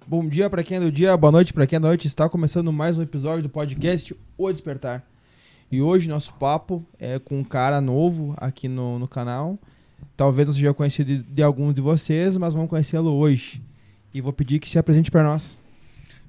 Bom dia para quem é do dia, boa noite para quem é da noite. Está começando mais um episódio do podcast O Despertar. E hoje nosso papo é com um cara novo aqui no canal. Talvez não seja conhecido de alguns de vocês, mas vamos conhecê-lo hoje. E vou pedir que se apresente para nós.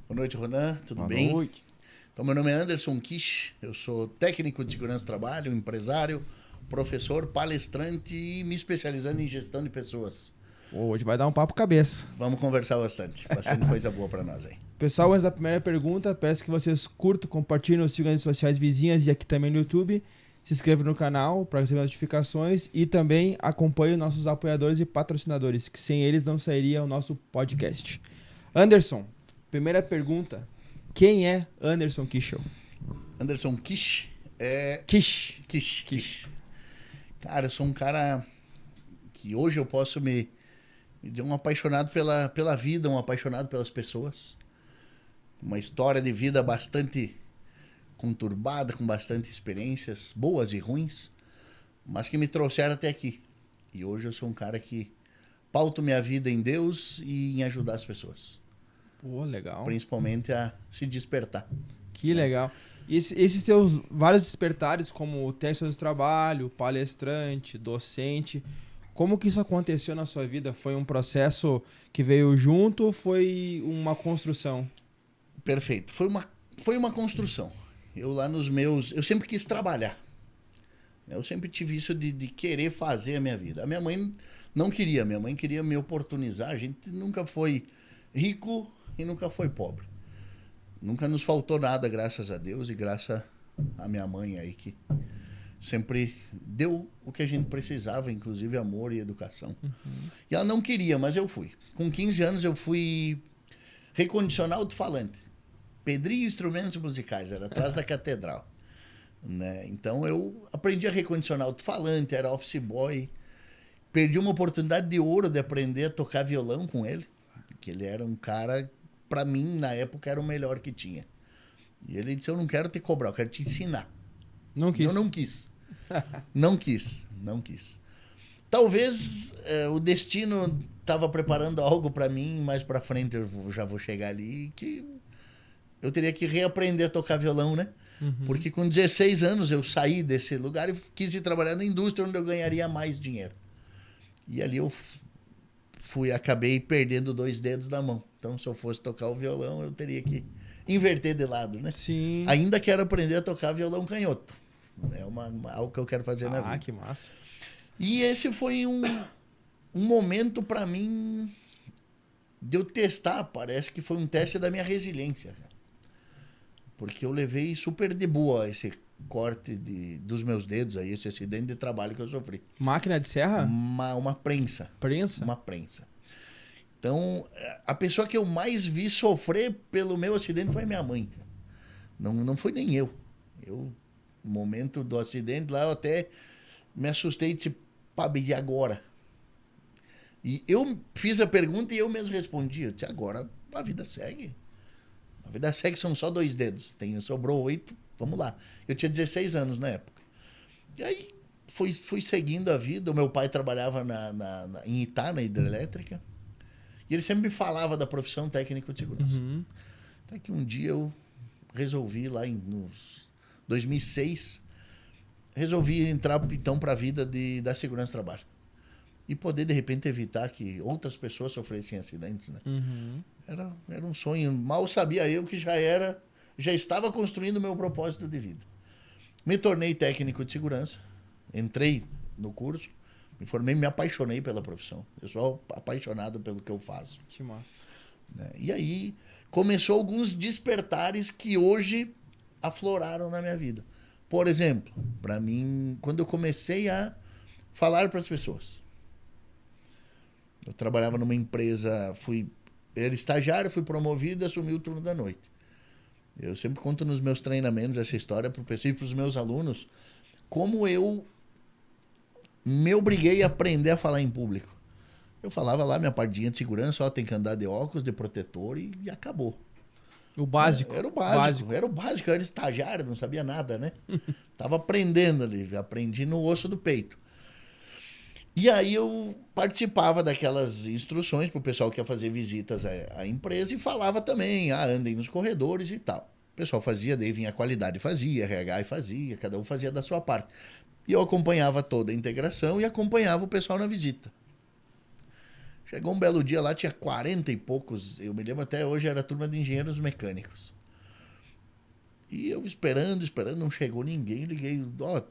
Boa noite, Ronan. Tudo Boa bem? noite. Então, meu nome é Anderson Kish. Eu sou técnico de segurança do trabalho, empresário, professor, palestrante e me especializando em gestão de pessoas. Hoje vai dar um papo cabeça. Vamos conversar bastante coisa boa para nós aí. Pessoal, antes da primeira pergunta, peço que vocês curtam, compartilhem, nos sigam nas redes sociais vizinhas e aqui também no YouTube. Se inscrevam no canal para receber notificações e também acompanhem nossos apoiadores e patrocinadores, que sem eles não sairia o nosso podcast. Anderson, primeira pergunta. Quem é Anderson Kischel? Anderson Kish é... Kish. Cara, eu sou um cara que hoje eu posso me dizer um apaixonado pela vida, um apaixonado pelas pessoas. Uma história de vida bastante conturbada, com bastante experiências, boas e ruins, mas que me trouxeram até aqui. E hoje eu sou um cara que pauto minha vida em Deus e em ajudar as pessoas. Pô, legal. Principalmente a se despertar. Que legal. E esses seus vários despertares, como o teste de trabalho, palestrante, docente, como que isso aconteceu na sua vida? Foi um processo que veio junto ou foi uma construção? Perfeito. Foi uma construção. Eu lá nos meus... Eu sempre quis trabalhar. Eu sempre tive isso de querer fazer a minha vida. A minha mãe não queria. Minha mãe queria me oportunizar. A gente nunca foi rico e nunca foi pobre. Nunca nos faltou nada, graças a Deus. E graças à minha mãe aí, que sempre deu o que a gente precisava, inclusive amor e educação. Uhum. E ela não queria, mas eu fui. Com 15 anos eu fui recondicionar alto-falante. Pedrinho Instrumentos Musicais, era atrás da catedral. Né? Então eu aprendi a recondicionar alto-falante, era office boy. Perdi uma oportunidade de ouro de aprender a tocar violão com ele, que ele era um cara, para mim, na época, era o melhor que tinha. E ele disse, eu não quero te cobrar, eu quero te ensinar. Não quis. Eu não quis. Não quis. Talvez o destino estava preparando algo para mim, mais para frente eu já vou chegar ali, que eu teria que reaprender a tocar violão, né? Uhum. Porque com 16 anos eu saí desse lugar e quis ir trabalhar na indústria onde eu ganharia mais dinheiro. E ali eu acabei perdendo 2 dedos da mão. Então, se eu fosse tocar o violão, eu teria que inverter de lado, né? Sim. Ainda quero aprender a tocar violão canhoto. É algo que eu quero fazer na vida. Ah, que massa. E esse foi um momento para mim de eu testar. Parece que foi um teste da minha resiliência. Porque eu levei super de boa esse corte dos meus dedos aí, esse acidente de trabalho que eu sofri. Máquina de serra? Uma prensa. Prensa? Uma prensa. Então, a pessoa que eu mais vi sofrer pelo meu acidente foi minha mãe. Não foi nem eu. No momento do acidente lá, eu até me assustei e disse, pá, e agora? E eu fiz a pergunta e eu mesmo respondi. Eu disse, agora a vida segue. A vida segue, são só 2 dedos. Sobrou 8, vamos lá. Eu tinha 16 anos na época. E aí fui seguindo a vida. O meu pai trabalhava em Itá, na hidrelétrica. E ele sempre me falava da profissão técnico de segurança. Uhum. Até que um dia eu resolvi, lá em 2006, resolvi entrar então para a vida da segurança do trabalho. E poder, de repente, evitar que outras pessoas sofressem acidentes, né? Uhum. Era um sonho. Mal sabia eu que já estava construindo o meu propósito de vida. Me tornei técnico de segurança, entrei no curso, me formei, me apaixonei pela profissão. Eu sou apaixonado pelo que eu faço. Que massa. E aí começou alguns despertares que hoje afloraram na minha vida. Por exemplo, para mim, quando eu comecei a falar para as pessoas. Eu trabalhava numa empresa, era estagiário, fui promovido e assumi o turno da noite. Eu sempre conto nos meus treinamentos essa história para o pessoal e para os meus alunos, como eu me obriguei a aprender a falar em público. Eu falava lá minha pardinha de segurança, tem que andar de óculos, de protetor e acabou. O básico. Era o básico. Eu era estagiário, não sabia nada, né? Tava aprendendo ali, aprendi no osso do peito. E aí eu participava daquelas instruções para o pessoal que ia fazer visitas à empresa e falava também, andem nos corredores e tal. O pessoal fazia, daí vinha a qualidade, fazia, RH e fazia, cada um fazia da sua parte. E eu acompanhava toda a integração e acompanhava o pessoal na visita. Chegou um belo dia lá, tinha 40 e poucos, eu me lembro até hoje, era a turma de engenheiros mecânicos. E eu esperando, não chegou ninguém, liguei,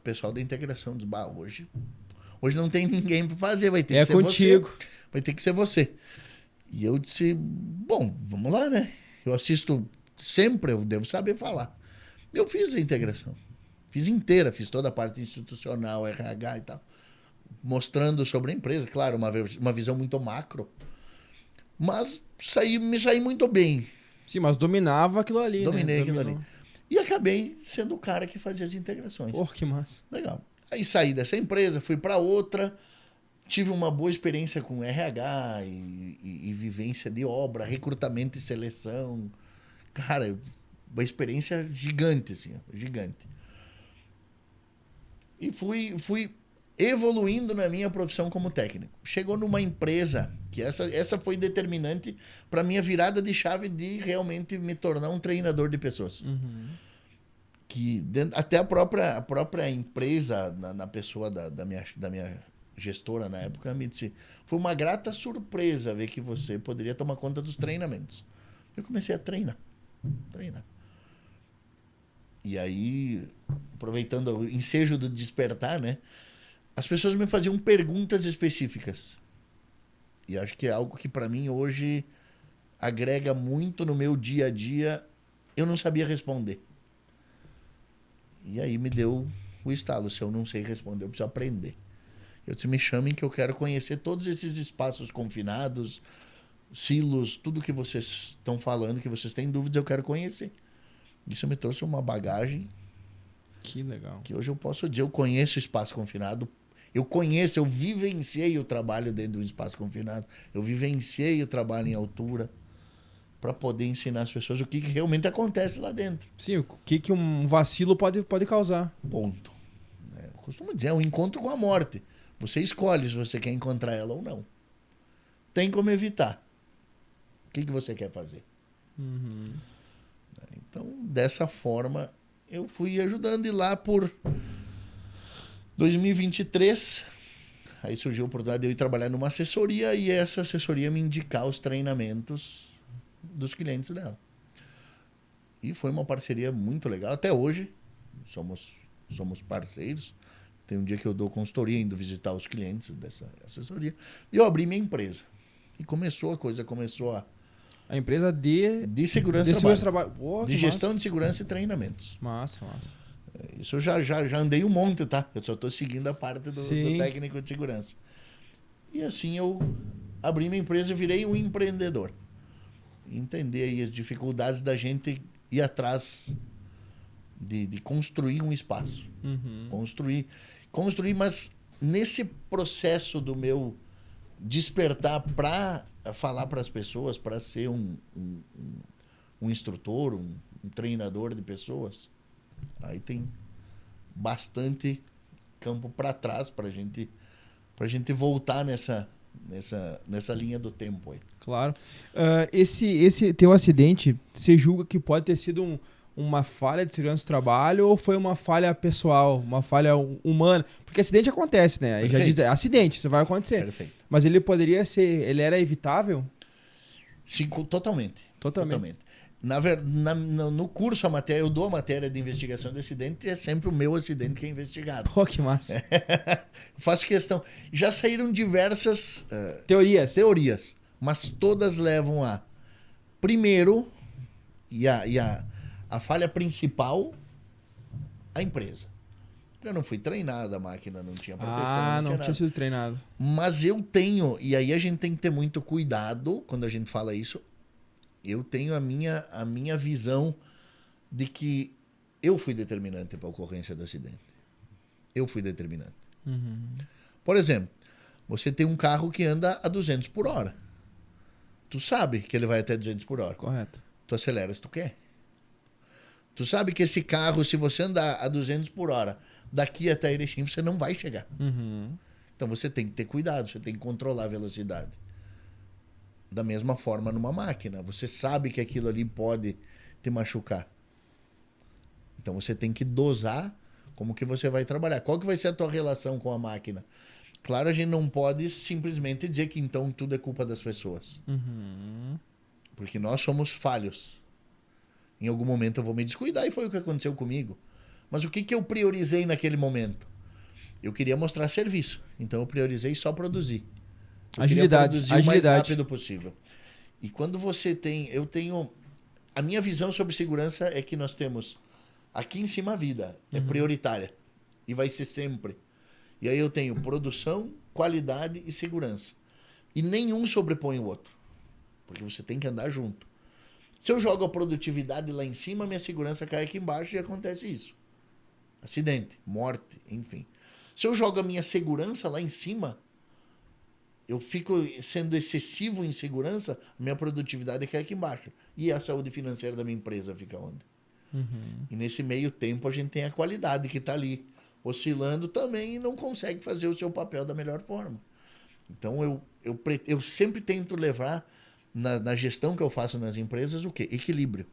pessoal da integração, disse, hoje não tem ninguém para fazer, vai ter que ser contigo. você. Vai ter que ser você. E eu disse, bom, vamos lá, né? Eu assisto sempre, eu devo saber falar. Eu fiz a integração. Fiz inteira, fiz toda a parte institucional, RH e tal. Mostrando sobre a empresa, claro, uma visão muito macro. Mas me saí muito bem. Sim, mas dominava aquilo ali, Dominei né? aquilo ali. E acabei sendo o cara que fazia as integrações. Porra, que massa. Legal. Aí saí dessa empresa, fui para outra, tive uma boa experiência com RH e vivência de obra, recrutamento e seleção. Cara, uma experiência gigante, assim, gigante. E fui evoluindo na minha profissão como técnico. Chegou numa empresa que essa foi determinante para minha virada de chave de realmente me tornar um treinador de pessoas. Uhum. Que até a própria empresa, na pessoa da minha gestora na época, me disse, foi uma grata surpresa ver que você poderia tomar conta dos treinamentos. Eu comecei a treinar. E aí, aproveitando o ensejo do despertar, né? As pessoas me faziam perguntas específicas. E acho que é algo que para mim hoje agrega muito no meu dia a dia. Eu não sabia responder. E aí me deu o estalo. Se eu não sei responder, eu preciso aprender. Eu disse, me chamem que eu quero conhecer todos esses espaços confinados, silos, tudo que vocês estão falando, que vocês têm dúvidas, eu quero conhecer. Isso me trouxe uma bagagem. Que legal. Que hoje eu posso dizer, eu conheço o espaço confinado. Eu vivenciei o trabalho dentro do espaço confinado. Eu vivenciei o trabalho em altura para poder ensinar as pessoas o que realmente acontece lá dentro. Sim, o que um vacilo pode causar. Ponto. Eu costumo dizer, é um encontro com a morte. Você escolhe se você quer encontrar ela ou não. Tem como evitar. O que você quer fazer? Uhum. Então, dessa forma, eu fui ajudando. E lá por 2023, aí surgiu a oportunidade de eu ir trabalhar numa assessoria e essa assessoria me indicar os treinamentos dos clientes dela. E foi uma parceria muito legal. Até hoje, somos parceiros. Tem um dia que eu dou consultoria indo visitar os clientes dessa assessoria. E eu abri minha empresa. E a coisa começou a empresa de segurança e trabalho. Pô, de gestão de segurança e treinamentos. Massa. Isso eu já andei um monte, tá? Eu só estou seguindo a parte do técnico de segurança. E assim eu abri minha empresa e virei um empreendedor. Entender aí as dificuldades da gente ir atrás de construir um espaço. Uhum. Construir, mas nesse processo do meu despertar para falar para as pessoas, para ser um instrutor, um treinador de pessoas, aí tem bastante campo para trás para a gente voltar nessa linha do tempo aí. Claro. Esse teu acidente, você julga que pode ter sido uma falha de segurança do trabalho ou foi uma falha pessoal, uma falha humana? Porque acidente acontece, né? Aí já diz, acidente, isso vai acontecer. Perfeito. Mas ele ele era evitável? Sim, totalmente. No curso, eu dou a matéria de investigação de acidente e é sempre o meu acidente que é investigado. Pô, que massa. Faço questão. Já saíram diversas teorias, mas todas levam a... Primeiro, a falha principal, a empresa. Eu não fui treinado, a máquina não tinha proteção. Não tinha sido treinado. Mas eu tenho, e aí a gente tem que ter muito cuidado quando a gente fala isso, eu tenho a minha visão de que eu fui determinante para a ocorrência do acidente. Eu fui determinante. Uhum. Por exemplo, você tem um carro que anda a 200 por hora. Tu sabe que ele vai até 200 por hora. Correto. Tu acelera se tu quer. Tu sabe que esse carro, se você andar a 200 por hora, daqui até Erechim, você não vai chegar. Uhum. Então você tem que ter cuidado, você tem que controlar a velocidade. Da mesma forma numa máquina. Você sabe que aquilo ali pode te machucar. Então você tem que dosar como que você vai trabalhar. Qual que vai ser a tua relação com a máquina? Claro, a gente não pode simplesmente dizer que então tudo é culpa das pessoas. Porque nós somos falhos. Em algum momento eu vou me descuidar e foi o que aconteceu comigo. Mas o que que eu priorizei naquele momento? Eu queria mostrar serviço. Então eu priorizei só produzir. Eu Agilidade. queria produzir o mais rápido possível. E quando você tem... Eu tenho... A minha visão sobre segurança é que nós temos aqui em cima a vida. É prioritária. E vai ser sempre. E aí eu tenho produção, qualidade e segurança. E nenhum sobrepõe o outro. Porque você tem que andar junto. Se eu jogo a produtividade lá em cima, minha segurança cai aqui embaixo e acontece isso. Acidente, morte, enfim. Se eu jogo a minha segurança lá em cima, eu fico sendo excessivo em segurança, minha produtividade cai aqui embaixo. E a saúde financeira da minha empresa fica onde? E nesse meio tempo a gente tem a qualidade que está ali, oscilando também e não consegue fazer o seu papel da melhor forma. Então eu sempre tento levar na gestão que eu faço nas empresas o quê? Equilíbrio.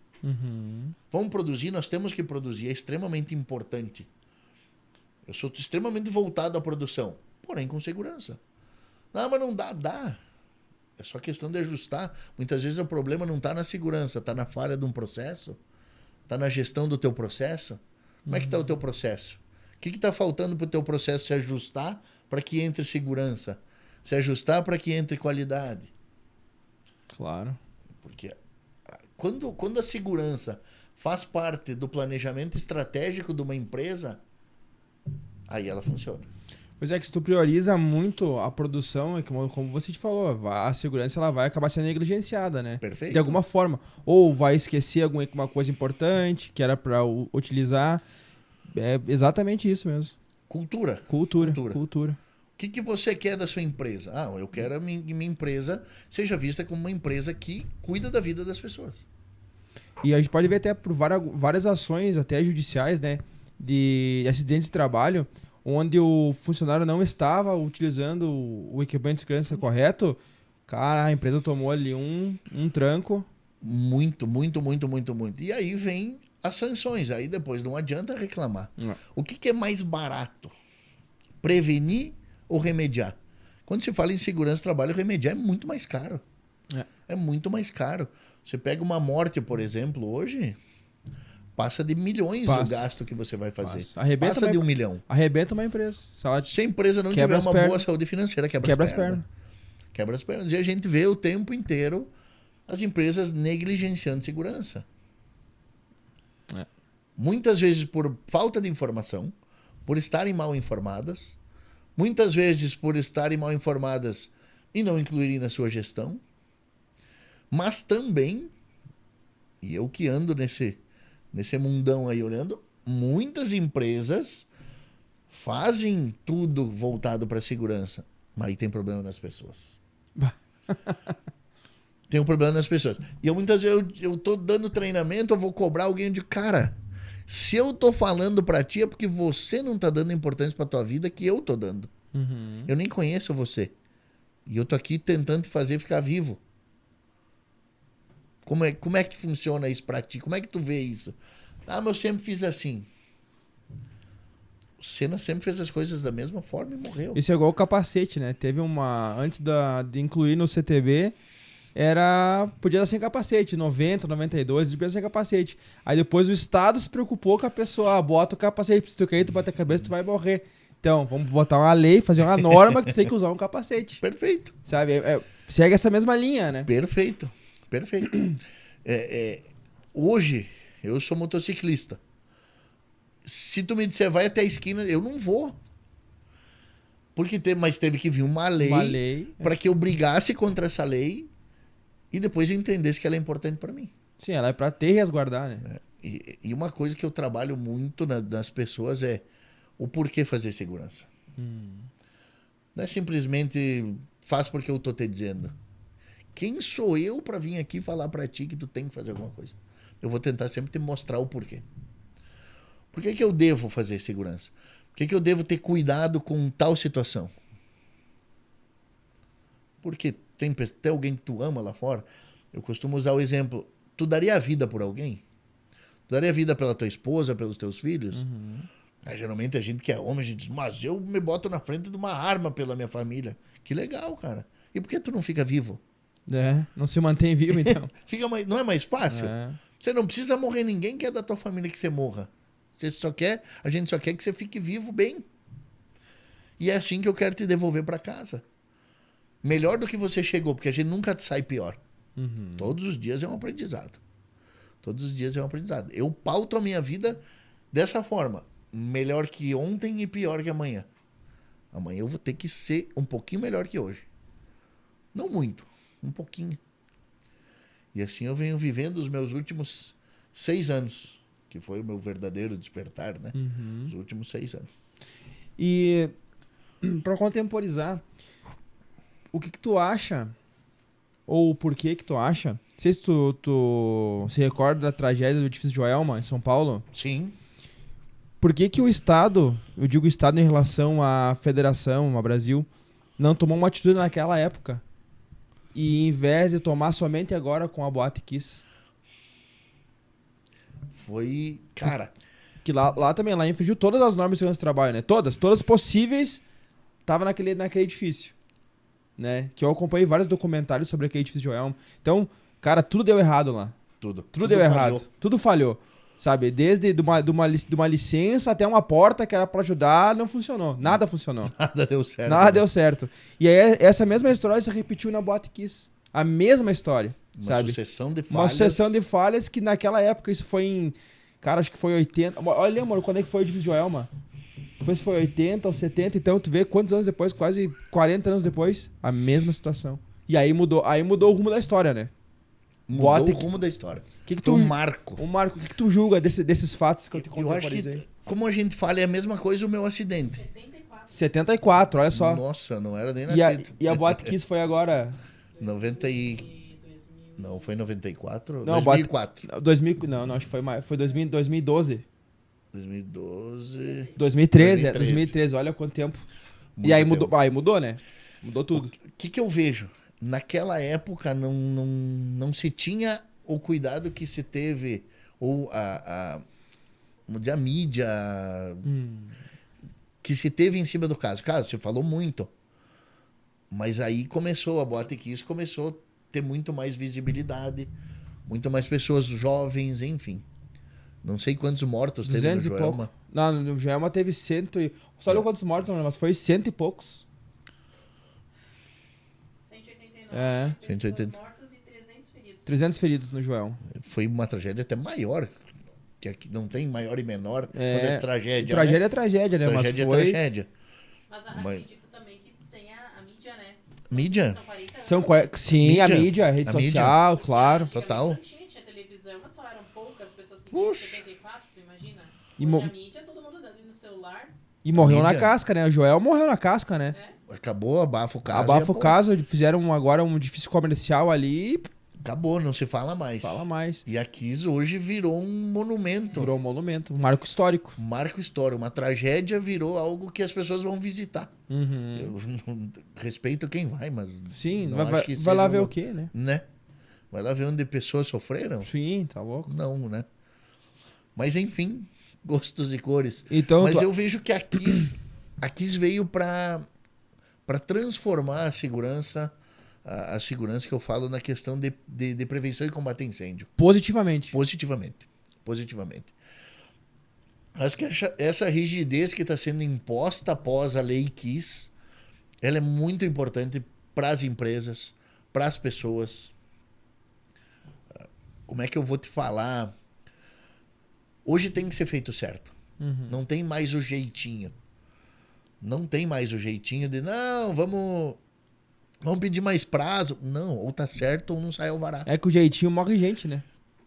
Vamos produzir, nós temos que produzir, é extremamente importante. Eu sou extremamente voltado à produção, porém com segurança. Não, mas não dá, dá. É só questão de ajustar. Muitas vezes o problema não está na segurança, está na falha de um processo, está na gestão do teu processo. Como é que está o teu processo? O que está faltando para o teu processo se ajustar para que entre segurança? Se ajustar para que entre qualidade? Claro. Porque quando a segurança faz parte do planejamento estratégico de uma empresa, aí ela funciona. Pois é, que se tu prioriza muito a produção, como você te falou, a segurança ela vai acabar sendo negligenciada, né? Perfeito. De alguma forma. Ou vai esquecer alguma coisa importante que era para utilizar. É exatamente isso mesmo. Cultura. Cultura. O que você quer da sua empresa? Ah, eu quero que minha empresa seja vista como uma empresa que cuida da vida das pessoas. E a gente pode ver até por várias ações, até judiciais, né? De acidentes de trabalho, onde o funcionário não estava utilizando o equipamento de segurança correto. Cara, a empresa tomou ali um tranco. Muito. E aí vem as sanções. Aí depois não adianta reclamar. O que é mais barato? Prevenir ou remediar? Quando se fala em segurança do trabalho, remediar é muito mais caro. É muito mais caro. Você pega uma morte, por exemplo, hoje, passa de milhões o gasto que você vai fazer. Passa de 1 milhão. Arrebenta uma empresa. Se a empresa não tiver uma boa saúde financeira, quebra as pernas. Quebra as pernas. E a gente vê o tempo inteiro as empresas negligenciando segurança. Muitas vezes por falta de informação, por estarem mal informadas, muitas vezes por estarem mal informadas e não incluírem na sua gestão, mas também, e eu que ando nesse mundão aí olhando, muitas empresas fazem tudo voltado para a segurança, mas aí tem problema nas pessoas. Tem um problema nas pessoas. E muitas vezes eu tô dando treinamento, eu vou cobrar alguém de cara. Se eu tô falando para ti é porque você não tá dando importância para tua vida que eu tô dando. Eu nem conheço você. E eu tô aqui tentando te fazer ficar vivo. Como é que funciona isso pra ti? Como é que tu vê isso? Ah, mas eu sempre fiz assim. O Senna sempre fez as coisas da mesma forma e morreu. Isso é igual o capacete, né? Teve uma... Antes de incluir no CTB, podia dar sem capacete. 90, 92, podia dar sem capacete. Aí depois o Estado se preocupou com a pessoa. Bota o capacete, se tu cair, tu bate a cabeça, tu vai morrer. Então, vamos botar uma lei, fazer uma norma que tu tem que usar um capacete. Perfeito. Sabe? Segue essa mesma linha, né? Perfeito. Hoje, eu sou motociclista. Se tu me disser, vai até a esquina, eu não vou. Mas teve que vir uma lei para que eu brigasse contra essa lei e depois entendesse que ela é importante para mim. Sim, ela é para ter e resguardar, né? E uma coisa que eu trabalho muito nas pessoas é o porquê fazer segurança. Não é simplesmente faz porque eu tô te dizendo. Quem sou eu para vir aqui falar para ti que tu tem que fazer alguma coisa? Eu vou tentar sempre te mostrar o porquê. Por que eu devo fazer segurança? Por que eu devo ter cuidado com tal situação? Porque tem alguém que tu ama lá fora. Eu costumo usar o exemplo. Tu daria a vida por alguém? Tu daria a vida pela tua esposa, pelos teus filhos? Geralmente a gente que é homem, a gente diz, mas eu me boto na frente de uma arma pela minha família. Que legal, cara. E por que tu não fica vivo? Não se mantém vivo, então. Não é mais fácil? É. Você não precisa morrer, ninguém quer da tua família que você morra. A gente só quer que você fique vivo bem. E é assim que eu quero te devolver para casa. Melhor do que você chegou, porque a gente nunca sai pior. Todos os dias é um aprendizado. Todos os dias é um aprendizado. Eu pauto a minha vida dessa forma. Melhor que ontem e pior que amanhã. Amanhã eu vou ter que ser um pouquinho melhor que hoje. Não muito, um pouquinho. E assim eu venho vivendo os meus últimos 6 anos. Que foi o meu verdadeiro despertar, né? Os últimos 6 anos. E para contemporizar, o que tu acha, ou por que tu acha, não sei se tu se recorda da tragédia do edifício Joelma, em São Paulo? Sim. Por que o Estado, eu digo Estado em relação à Federação, ao Brasil, não tomou uma atitude naquela época? E em vez de tomar somente agora com a Boate Kiss? Foi, cara... Que lá também, lá infringiu todas as normas de segurança do trabalho, né? Todas possíveis, tava naquele edifício, né? Que eu acompanhei vários documentários sobre aquele edifício de Joelma. Então, cara, tudo deu errado lá. Tudo deu errado. Tudo falhou. Sabe? Desde de uma licença até uma porta que era pra ajudar, não funcionou. Nada funcionou. Nada deu certo. Nada deu certo. E aí, essa mesma história se repetiu na Boate Kiss. A mesma história, sabe? Sucessão de falhas. Uma sucessão de falhas que naquela época, isso foi em... Cara, acho que foi 80... Olha, amor, quando é que foi o edifício de Joelma? Não sei se foi 80 ou 70, então tu vê quantos anos depois, quase 40 anos depois, a mesma situação. E aí mudou o rumo da história, né? Mudou o rumo da história. Um marco. Um marco. O que tu julga desses fatos que eu te contemporizei? Eu acho que, como a gente fala, é a mesma coisa o meu acidente. 74, olha só. Nossa, não era nem nascido. E a Boate Kiss foi agora... 90 e... Não, foi 94? Não, 2004. 2000, não, acho que foi mais. Foi 2012. 2012... 2013, olha quanto tempo. Muito e aí mudou, tempo. Aí mudou, né? Mudou tudo. O que eu vejo? Naquela época não se tinha o cuidado que se teve, ou a mídia que se teve em cima do caso. Cara, você falou muito. Mas aí a Boate Kiss começou a ter muito mais visibilidade, muito mais pessoas jovens, enfim. Não sei quantos mortos teve no Joelma. Não, no Joelma teve 100 e... Só olha quantos mortos, mas foi 100 e poucos. 189 pessoas mortas e 300 feridos. 300 feridos no Joelma. Foi uma tragédia até maior, que aqui não tem maior e menor quando é tragédia. Tragédia né? É tragédia, né? Tragédia mas foi... é tragédia. Mas acredito também que tem a mídia, né? Mídia? Sim, a mídia, a rede social, claro. Total. Não tinha televisão, mas só eram poucas pessoas que tinham 74, tu imagina? Hoje a mídia, todo mundo dando no celular. E morreu na casca, né? O Joel morreu na casca, né? Acabou, abafa o caso. Abafa o caso, fizeram agora um edifício comercial ali. Acabou, não se fala mais. Fala mais. E a Kiss hoje virou um monumento. Virou um monumento, um marco histórico. Marco histórico. Uma tragédia virou algo que as pessoas vão visitar. Eu não respeito quem vai, mas... Sim, vai lá ver o quê, né? Vai lá ver onde pessoas sofreram? Sim, tá louco. Não, né? Mas enfim, gostos e cores. Então, mas eu vejo que a Kiss veio para transformar a segurança que eu falo na questão de prevenção e combate a incêndio. Positivamente. Acho que essa rigidez que está sendo imposta após a lei Kiss, ela é muito importante para as empresas, para as pessoas. Como é que eu vou te falar? Hoje tem que ser feito certo. Não tem mais o jeitinho. Não tem mais o jeitinho de, não, vamos pedir mais prazo. Não, ou tá certo ou não sai alvará. É que o jeitinho morre gente, né?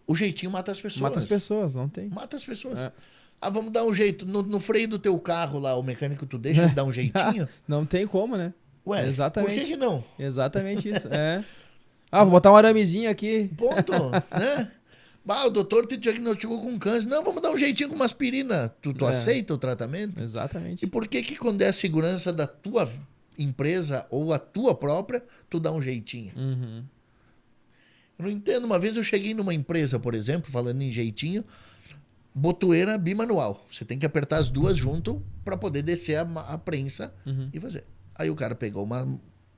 O jeitinho mata as pessoas. Mata as pessoas, não tem. Mata as pessoas. É. Vamos dar um jeito. No freio do teu carro lá, o mecânico tu deixa ele dar um jeitinho? Não tem como, né? Ué, exatamente. Por que não? Exatamente isso, vou botar um aramezinho aqui. Ponto, né? O doutor te diagnosticou com câncer. Não, vamos dar um jeitinho com uma aspirina. Tu aceita o tratamento? Exatamente. E por que quando é a segurança da tua empresa ou a tua própria, tu dá um jeitinho. Uhum. Eu não entendo. Uma vez eu cheguei numa empresa, por exemplo, falando em jeitinho, botoeira bimanual. Você tem que apertar as duas junto para poder descer a prensa e fazer. Aí o cara pegou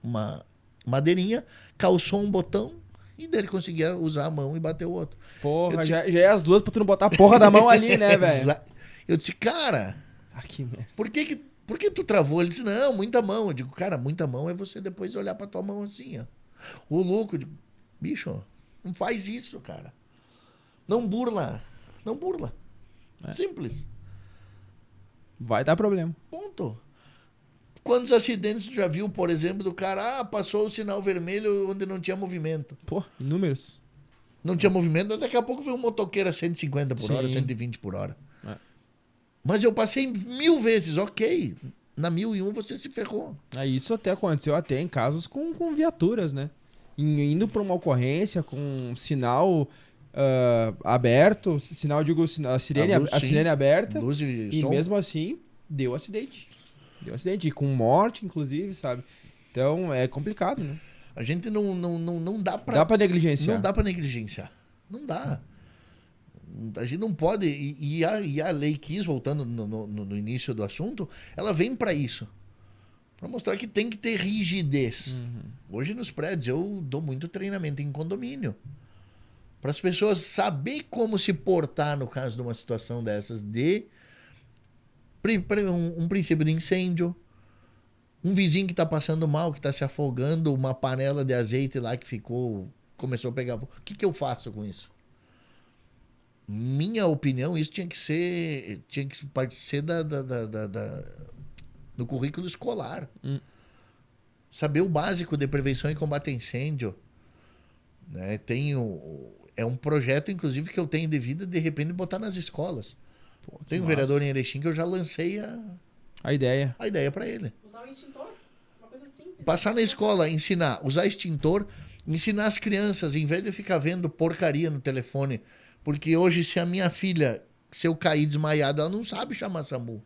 uma madeirinha, calçou um botão e dele conseguia usar a mão e bater o outro. Porra, já é as duas pra tu não botar a porra da mão ali, né, velho? Eu disse, cara, Que merda. por que tu travou? Ele disse, não, muita mão. Eu digo, cara, muita mão é você depois olhar pra tua mão assim, ó. O louco, eu digo, bicho, não faz isso, cara. Não burla. Não burla. Simples. Vai dar problema. Ponto. Quantos acidentes tu já viu, por exemplo, do cara, passou o sinal vermelho onde não tinha movimento. Pô, inúmeros. Não tinha movimento, daqui a pouco veio um motoqueiro a 150 por hora, Sim. 120 por hora. É. Mas eu passei 1000 vezes, ok. Na 1001 você se ferrou. Isso até aconteceu até em casos com viaturas, né? Indo pra uma ocorrência com sinal aberto, sinal, digo, a sirene, A luz, a sim. sirene aberta, Luz e e som. mesmo assim deu acidente. Deu acidente, e com morte, inclusive, sabe? Então é complicado, né? A gente não dá pra... Dá pra negligenciar. Não dá pra negligenciar. Não dá. A gente não pode... E a lei quis, voltando no início do assunto, ela vem pra isso. Pra mostrar que tem que ter rigidez. Hoje nos prédios eu dou muito treinamento em condomínio. Para as pessoas saber como se portar no caso de uma situação dessas de um princípio de incêndio. Um vizinho que está passando mal, que está se afogando, uma panela de azeite lá que começou a pegar fogo. O que eu faço com isso? Minha opinião, isso tinha que ser do currículo escolar. Saber o básico de prevenção e combate a incêndio. Né? É um projeto, inclusive, que eu tenho de vida, de repente, botar nas escolas. Tem um vereador em Erechim que eu já lancei a ideia para ele. Usar o extintor? Uma coisa simples. Passar na escola, ensinar, usar extintor, ensinar as crianças, em vez de ficar vendo porcaria no telefone. Porque hoje, se a minha filha, se eu cair desmaiado, ela não sabe chamar SAMU.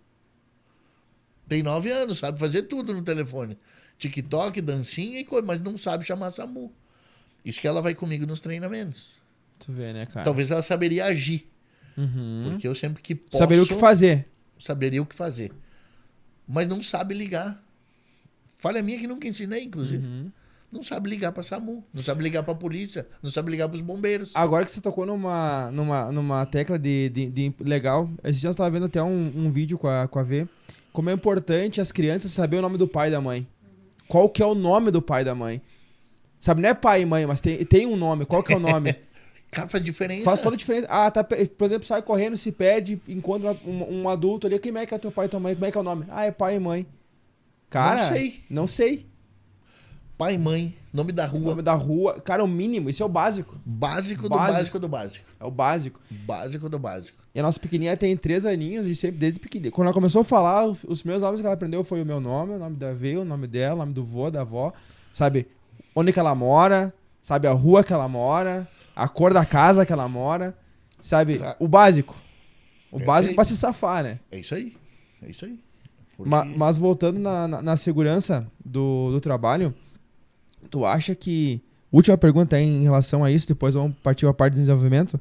Tem 9 anos, sabe fazer tudo no telefone. TikTok, dancinha e coisa, mas não sabe chamar SAMU. Isso que ela vai comigo nos treinamentos. Tu vê, né, cara? Talvez ela saberia agir. Uhum. Porque eu sempre que posso... Saberia o que fazer. Saberia o que fazer. Mas não sabe ligar. Falha minha que nunca ensinei, inclusive. Não sabe ligar pra SAMU. Não sabe ligar pra polícia. Não sabe ligar pros bombeiros. Agora que você tocou numa tecla de legal, esses dias eu tava vendo até um vídeo com a V, como é importante as crianças saberem o nome do pai e da mãe. Qual que é o nome do pai e da mãe? Sabe, não é pai e mãe, mas tem um nome. Qual que é o nome? Cara, faz diferença. Faz toda a diferença. Ah, tá, por exemplo, sai correndo, se perde, encontra um adulto ali. Quem é que é teu pai e tua mãe? Como é que é o nome? Ah, é pai e mãe. Cara, não sei. Pai e mãe, nome da rua. Nome da rua. Cara, o mínimo. Isso é o básico. Básico do básico do básico. É o básico. Básico do básico. E a nossa pequenininha tem 3 aninhos e sempre desde pequenininha. Quando ela começou a falar, os meus nomes que ela aprendeu foi o meu nome, o nome da V, o nome dela, o nome do vô, da avó. Sabe onde que ela mora, sabe a rua que ela mora, a cor da casa que ela mora, sabe o básico. O básico pra se safar, né? É isso aí. É isso aí. Porque... Mas voltando na segurança do trabalho, tu acha que... Última pergunta aí em relação a isso, depois vamos partir a parte de desenvolvimento.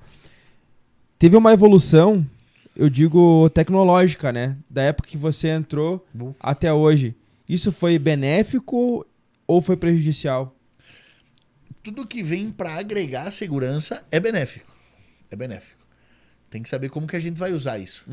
Teve uma evolução, eu digo, tecnológica, né? Da época que você entrou até hoje. Isso foi benéfico ou foi prejudicial? Tudo que vem para agregar segurança é benéfico. É benéfico. Tem que saber como que a gente vai usar isso.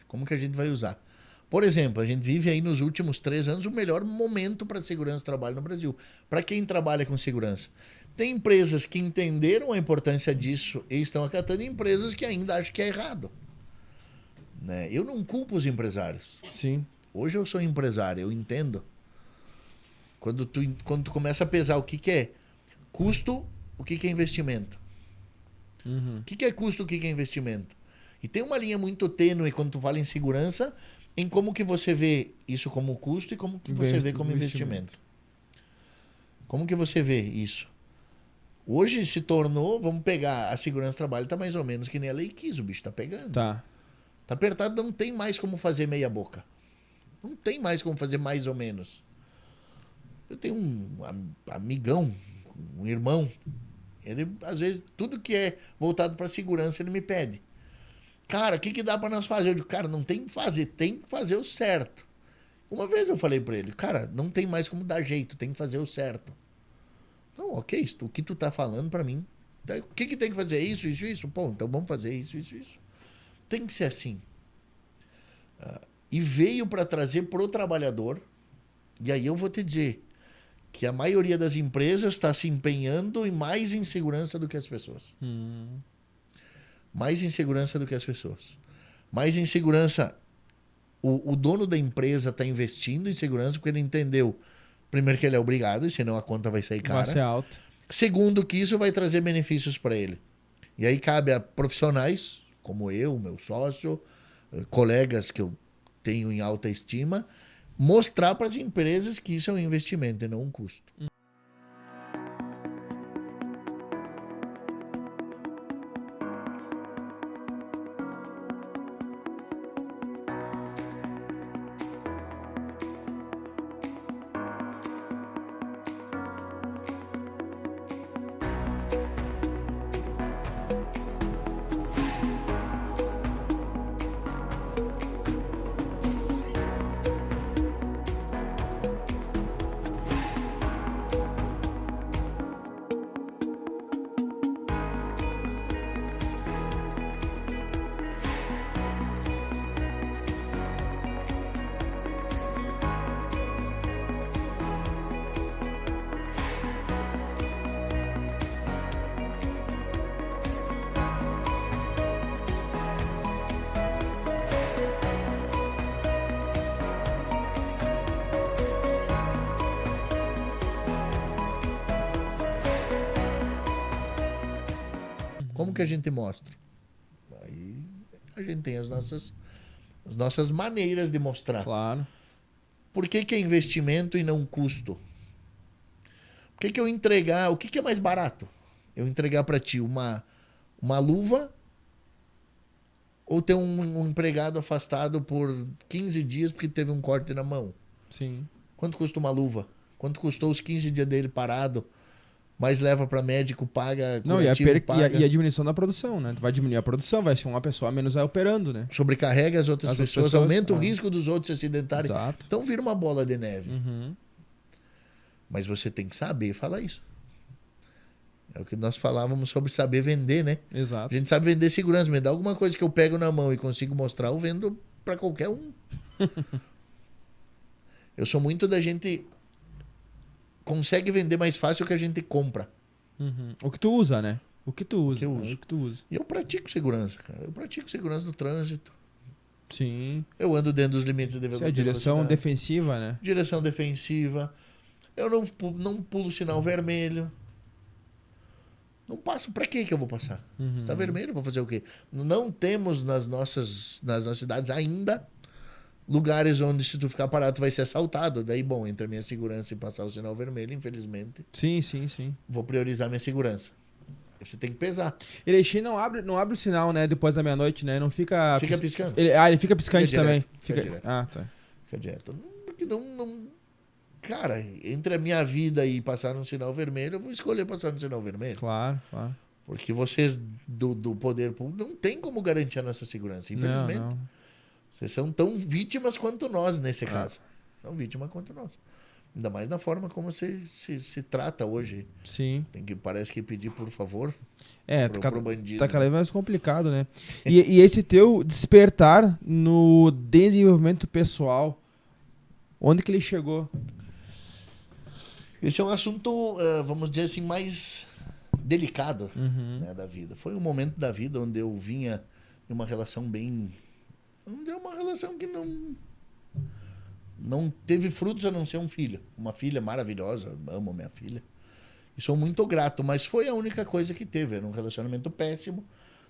Como que a gente vai usar. Por exemplo, a gente vive aí nos últimos 3 anos o melhor momento para segurança e trabalho no Brasil. Para quem trabalha com segurança. Tem empresas que entenderam a importância disso e estão acatando, e empresas que ainda acham que é errado. Né? Eu não culpo os empresários. Sim. Hoje eu sou empresário, eu entendo. Quando tu começa a pesar o que é custo, o que é investimento. O que é custo, o que é investimento. E tem uma linha muito tênue quando tu fala em segurança, em como que você vê isso como custo e como que você vê como investimento. Como que você vê isso? Hoje se tornou, vamos pegar, a segurança do trabalho tá mais ou menos que nem a lei quis, o bicho tá pegando. Tá Tá apertado, não tem mais como fazer meia boca. Não tem mais como fazer mais ou menos. Eu tenho um amigão, um irmão, ele, às vezes, tudo que é voltado para segurança, ele me pede. Cara, o que dá para nós fazer? Eu digo, cara, não tem que fazer, tem que fazer o certo. Uma vez eu falei para ele, cara, não tem mais como dar jeito, tem que fazer o certo. Então, ok, o que tu tá falando para mim? O que tem que fazer? Isso, isso, isso? Pô, então vamos fazer isso, isso, isso. Tem que ser assim. E veio para trazer pro trabalhador, e aí eu vou te dizer que a maioria das empresas está se empenhando em mais insegurança do que as pessoas. Mais insegurança do que as pessoas. Mais insegurança. O dono da empresa está investindo em segurança porque ele entendeu, primeiro, que ele é obrigado, senão a conta vai sair cara. Vai ser alta. Segundo, que isso vai trazer benefícios para ele. E aí cabe a profissionais, como eu, meu sócio, colegas que eu tenho em alta estima, mostrar para as empresas que isso é um investimento e não um custo. Como que a gente mostra? Aí a gente tem as nossas maneiras de mostrar. Claro. Por que é investimento e não custo? Por que eu entregar... O que é mais barato? Eu entregar para ti uma luva ou ter um empregado afastado por 15 dias porque teve um corte na mão? Sim. Quanto custa uma luva? Quanto custou os 15 dias dele parado? Mas leva para médico, paga, Não, paga. E a diminuição da produção, né? Tu vai diminuir a produção, vai ser uma pessoa a menos aí operando, né? Sobrecarrega as outras pessoas, aumenta o risco dos outros se acidentarem. Exato. Então vira uma bola de neve. Uhum. Mas você tem que saber falar isso. É o que nós falávamos sobre saber vender, né? Exato. A gente sabe vender segurança. Me dá alguma coisa que eu pego na mão e consigo mostrar, eu vendo para qualquer um. Eu sou muito da gente... consegue vender mais fácil o que a gente compra. Uhum. O que tu usa, né? O que tu usa. O que tu usa. E eu pratico segurança, cara. Eu pratico segurança no trânsito. Sim. Eu ando dentro dos limites de Isso é direção defensiva, né? Direção defensiva. Eu não pulo sinal vermelho. Não passo. Pra que eu vou passar? Se tá vermelho, eu vou fazer o quê? Não temos nas nossas cidades ainda lugares onde, se tu ficar parado, tu vai ser assaltado. Daí, bom, entre a minha segurança e passar o sinal vermelho, infelizmente, Sim. vou priorizar minha segurança. Você tem que pesar. Erechim não abre o sinal, né? Depois da meia-noite, né? Não fica... Fica piscando. Ele fica piscante Fica também. direto, fica direto. Ah, tá. Fica direto. Porque Cara, entre a minha vida e passar no sinal vermelho, eu vou escolher passar no sinal vermelho. Claro. Porque vocês do poder público não tem como garantir a nossa segurança, infelizmente. Não. Vocês são tão vítimas quanto nós, nesse caso. São vítimas quanto nós. Ainda mais na forma como se trata hoje. Sim. Parece que pedir por favor pro bandido. Tá cada vez mais complicado, né? E esse teu despertar no desenvolvimento pessoal, onde que ele chegou? Esse é um assunto, vamos dizer assim, mais delicado, né, da vida. Foi um momento da vida onde eu vinha de uma relação bem... uma relação que não teve frutos a não ser um filho. Uma filha maravilhosa, amo minha filha. E sou muito grato, mas foi a única coisa que teve. Era um relacionamento péssimo,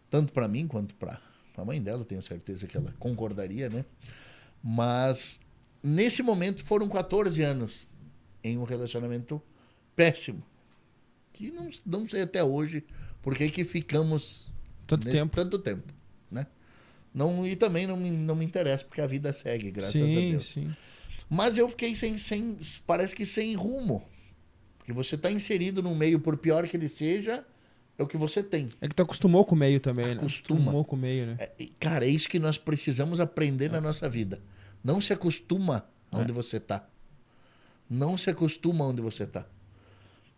tanto para mim quanto para a mãe dela. Tenho certeza que ela concordaria, né? Mas nesse momento foram 14 anos em um relacionamento péssimo. Que não sei até hoje por que ficamos tanto tempo, né? E também não me interessa, porque a vida segue, graças a Deus. Sim. Mas eu fiquei parece que sem rumo. Porque você tá inserido num meio, por pior que ele seja, é o que você tem. É que tu acostumou com o meio também, né? Acostumou com o meio, né? Cara, é isso que nós precisamos aprender na nossa vida. Não se acostuma onde você tá. Não se acostuma onde você tá.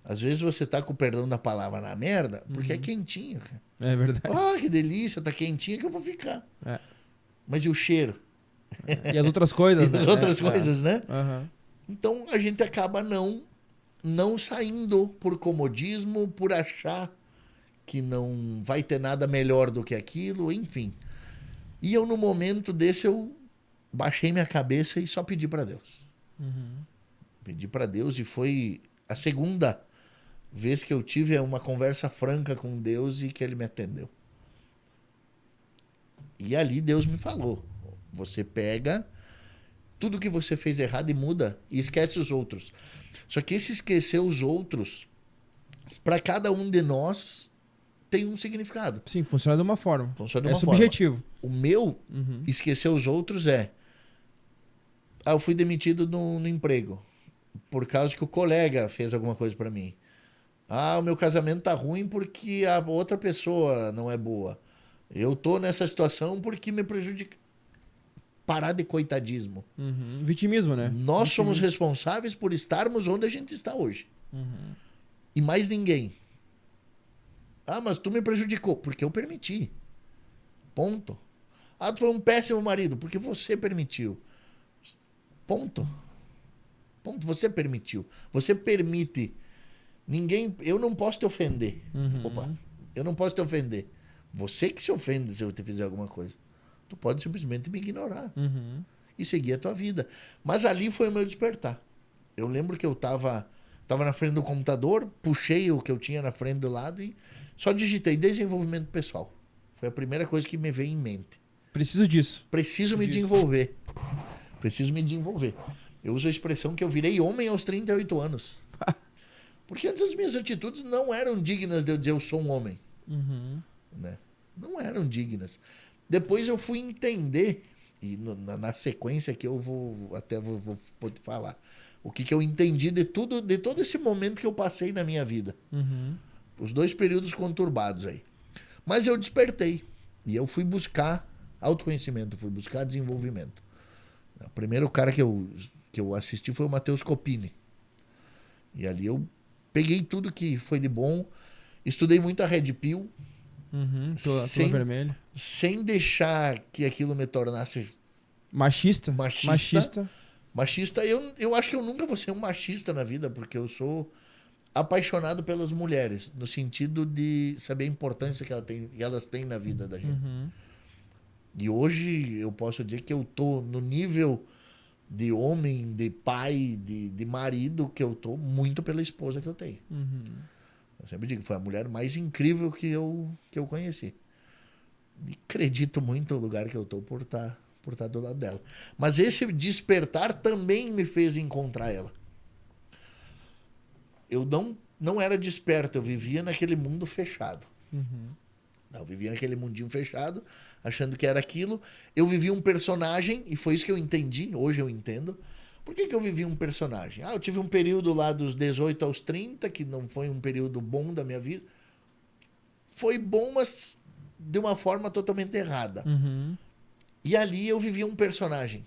Às vezes você tá com o perdão da palavra na merda, porque é quentinho, cara. É verdade. Ah, que delícia, tá quentinho que eu vou ficar. É. Mas e o cheiro? E as outras coisas, né? As outras coisas, né? Uhum. Então a gente acaba não saindo por comodismo, por achar que não vai ter nada melhor do que aquilo, enfim. E eu, no momento desse, eu baixei minha cabeça e só pedi para Deus. Pedi para Deus e foi a segunda vez que eu tive uma conversa franca com Deus e que ele me atendeu. E ali Deus me falou: você pega tudo que você fez errado e muda e esquece os outros. Só que esse esquecer os outros, para cada um de nós, tem um significado. Sim, funciona de uma forma. Funciona de uma subjetivo. O meu, esquecer os outros eu fui demitido no emprego por causa que o colega fez alguma coisa para mim. O meu casamento tá ruim porque a outra pessoa não é boa. Eu tô nessa situação porque me prejudica. Parar de coitadismo. Vitimismo, né? Nós somos responsáveis por estarmos onde a gente está hoje. E mais ninguém. Mas tu me prejudicou. Porque eu permiti. Ponto. Tu foi um péssimo marido. Porque você permitiu. Ponto. Ponto. Você permitiu. Você permite. Eu não posso te ofender. Opa. Eu não posso te ofender. Você que se ofende se eu te fizer alguma coisa. Tu pode simplesmente me ignorar. E seguir a tua vida. Mas ali foi o meu despertar. Eu lembro que eu tava na frente do computador, puxei o que eu tinha na frente do lado e só digitei desenvolvimento pessoal. Foi a primeira coisa que me veio em mente. Preciso disso. Preciso me desenvolver. Preciso me desenvolver. Eu uso a expressão que eu virei homem aos 38 anos. Porque antes as minhas atitudes não eram dignas de eu dizer eu sou um homem. Né? Não eram dignas. Depois eu fui entender, e na sequência que eu vou te falar, o que eu entendi de todo esse momento que eu passei na minha vida. Os 2 períodos conturbados aí. Mas eu despertei. E eu fui buscar autoconhecimento, fui buscar desenvolvimento. O primeiro cara que eu assisti foi o Matheus Copini. E ali eu peguei tudo que foi de bom, estudei muito a Red Pill, Tua vermelha. sem deixar que aquilo me tornasse Machista. Machista, eu acho que eu nunca vou ser um machista na vida, porque eu sou apaixonado pelas mulheres, no sentido de saber a importância que elas têm na vida da gente. E hoje eu posso dizer que eu tô no nível de homem, de pai, de marido, que eu tô muito pela esposa que eu tenho. Eu sempre digo, foi a mulher mais incrível que eu conheci. E acredito muito no lugar que eu tô por estar do lado dela. Mas esse despertar também me fez encontrar ela. Eu não era desperto, eu vivia naquele mundo fechado. Eu vivia naquele mundinho fechado, achando que era aquilo. Eu vivia um personagem, e foi isso que eu entendi, hoje eu entendo. Por que eu vivi um personagem? Eu tive um período lá dos 18 aos 30, que não foi um período bom da minha vida. Foi bom, mas de uma forma totalmente errada. E ali eu vivi um personagem.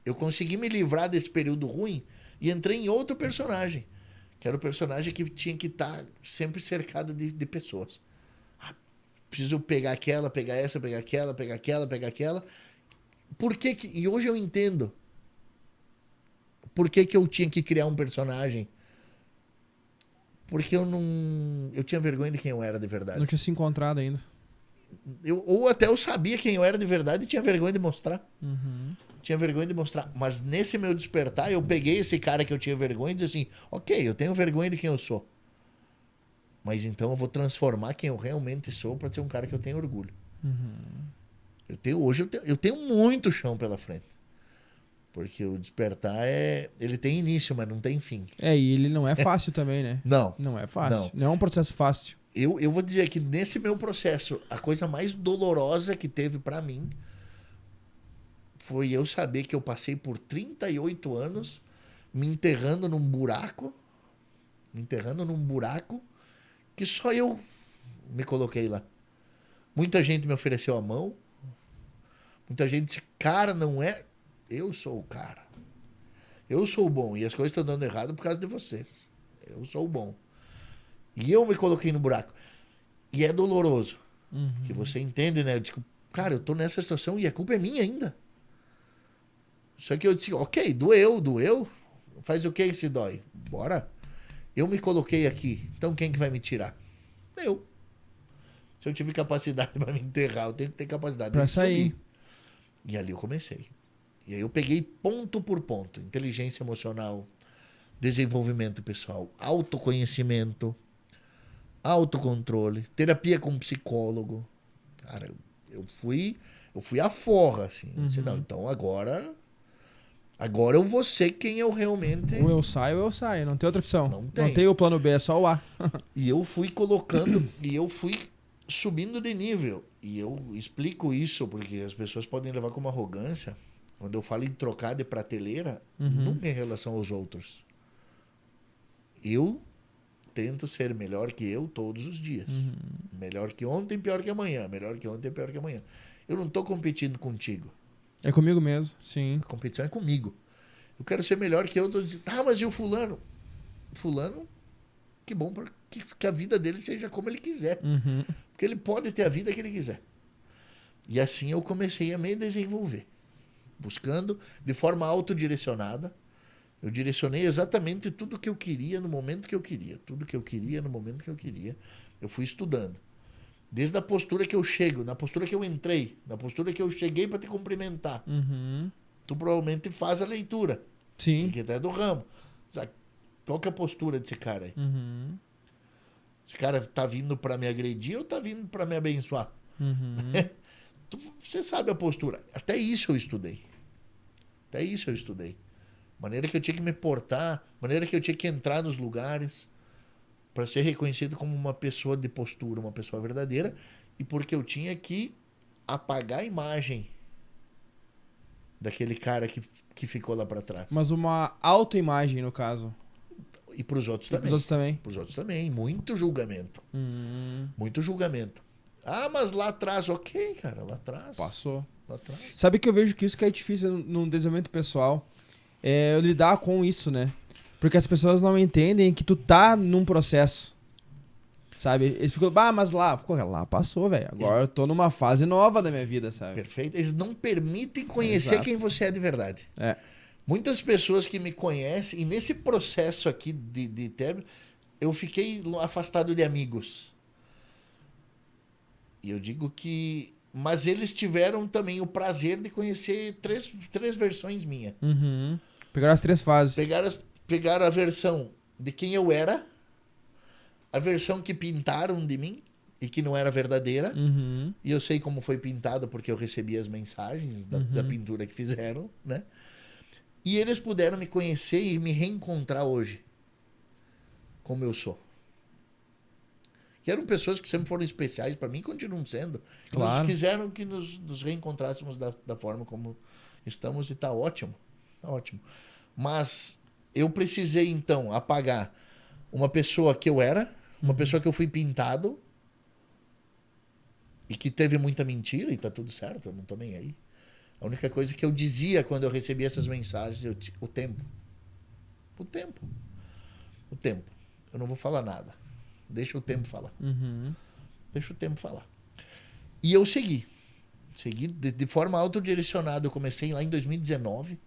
Eu consegui me livrar desse período ruim e entrei em outro personagem. Que era o personagem que tinha que estar sempre cercado de pessoas. Preciso pegar aquela, pegar essa, pegar aquela, pegar aquela, pegar aquela. Por que que... E hoje eu entendo. Por que que eu tinha que criar um personagem? Porque eu tinha vergonha de quem eu era de verdade. Não tinha se encontrado ainda. Ou até eu sabia quem eu era de verdade e tinha vergonha de mostrar. Tinha vergonha de mostrar. Mas nesse meu despertar, eu peguei esse cara que eu tinha vergonha e disse assim, ok, eu tenho vergonha de quem eu sou. Mas então eu vou transformar quem eu realmente sou para ser um cara que eu tenho orgulho. Hoje eu tenho muito chão pela frente. Porque o despertar ele tem início, mas não tem fim. E ele não é fácil também, né? Não. Não é fácil. Não é um processo fácil. Eu vou dizer que nesse meu processo, a coisa mais dolorosa que teve pra mim foi eu saber que eu passei por 38 anos me enterrando num buraco que só eu me coloquei lá. Muita gente me ofereceu a mão, muita gente disse, cara, não é... Eu sou o cara. Eu sou o bom. E as coisas estão dando errado por causa de vocês. Eu sou o bom. E eu me coloquei no buraco. E é doloroso. Que você entende, né? Eu digo, cara, eu tô nessa situação e a culpa é minha ainda. Só que eu disse, ok, doeu. Faz o que se dói? Bora. Eu me coloquei aqui. Então quem que vai me tirar? Eu. Se eu tive capacidade para me enterrar, eu tenho que ter capacidade pra de sair. subir. E ali eu comecei. E aí eu peguei ponto por ponto. Inteligência emocional, desenvolvimento pessoal, autoconhecimento, autocontrole, terapia com psicólogo. Cara, eu fui à forra, assim. Eu disse, não, então agora eu vou ser quem eu realmente... Ou eu saio. Não tem outra opção. Não tem. Não tem o plano B, é só o A. E eu fui colocando, e eu fui subindo de nível. E eu explico isso porque as pessoas podem levar como arrogância. Quando eu falo em trocar de prateleira, nunca em relação aos outros. Eu tento ser melhor que eu todos os dias. Melhor que ontem, pior que amanhã. Melhor que ontem, pior que amanhã. Eu não estou competindo contigo. É comigo mesmo, sim. A competição é comigo. Eu quero ser melhor que eu. Mas e o fulano? Fulano, que bom que a vida dele seja como ele quiser. Porque ele pode ter a vida que ele quiser. E assim eu comecei a me desenvolver. Buscando de forma autodirecionada. Eu direcionei exatamente tudo que eu queria no momento que eu queria. Tudo que eu queria no momento que eu queria. Eu fui estudando. Desde a postura que eu chego, na postura que eu entrei, na postura que eu cheguei para te cumprimentar. Tu provavelmente faz a leitura. Sim. Porque é do ramo. Qual que é a postura desse cara aí? Esse cara tá vindo para me agredir ou tá vindo para me abençoar? Você sabe a postura. Até isso eu estudei. Maneira que eu tinha que me portar, maneira que eu tinha que entrar nos lugares para ser reconhecido como uma pessoa de postura, uma pessoa verdadeira, e porque eu tinha que apagar a imagem daquele cara que ficou lá para trás. Mas uma autoimagem, no caso. E para os outros E pros outros também. Para os outros também. Muito julgamento. Muito julgamento. Ah, mas lá atrás, ok, cara, lá atrás. Passou. Lá atrás. Sabe que eu vejo que isso que é difícil no desenvolvimento pessoal é lidar com isso, né? Porque as pessoas não entendem que tu tá num processo. Sabe? Eles ficam, mas lá passou, velho. Agora eu tô numa fase nova da minha vida, sabe? Perfeito. Eles não permitem conhecer quem você é de verdade. É. Muitas pessoas que me conhecem, e nesse processo aqui de término, eu fiquei afastado de amigos. E eu digo que... Mas eles tiveram também o prazer de conhecer três versões minhas. Pegaram as 3 fases. Pegaram a versão de quem eu era, a versão que pintaram de mim e que não era verdadeira. E eu sei como foi pintado porque eu recebi as mensagens da pintura que fizeram, né? E eles puderam me conhecer e me reencontrar hoje, como eu sou. Que eram pessoas que sempre foram especiais para mim e continuam sendo. Claro. Eles quiseram que nos reencontrássemos da forma como estamos e tá ótimo. Tá ótimo. Mas eu precisei, então, apagar uma pessoa que eu era, uma pessoa que eu fui pintado e que teve muita mentira e tá tudo certo, eu não tô nem aí. A única coisa que eu dizia quando eu recebia essas mensagens, o tempo. O tempo. Eu não vou falar nada. Deixa o tempo falar. Deixa o tempo falar. E eu segui. Segui de forma autodirecionada. Eu comecei lá em 2019.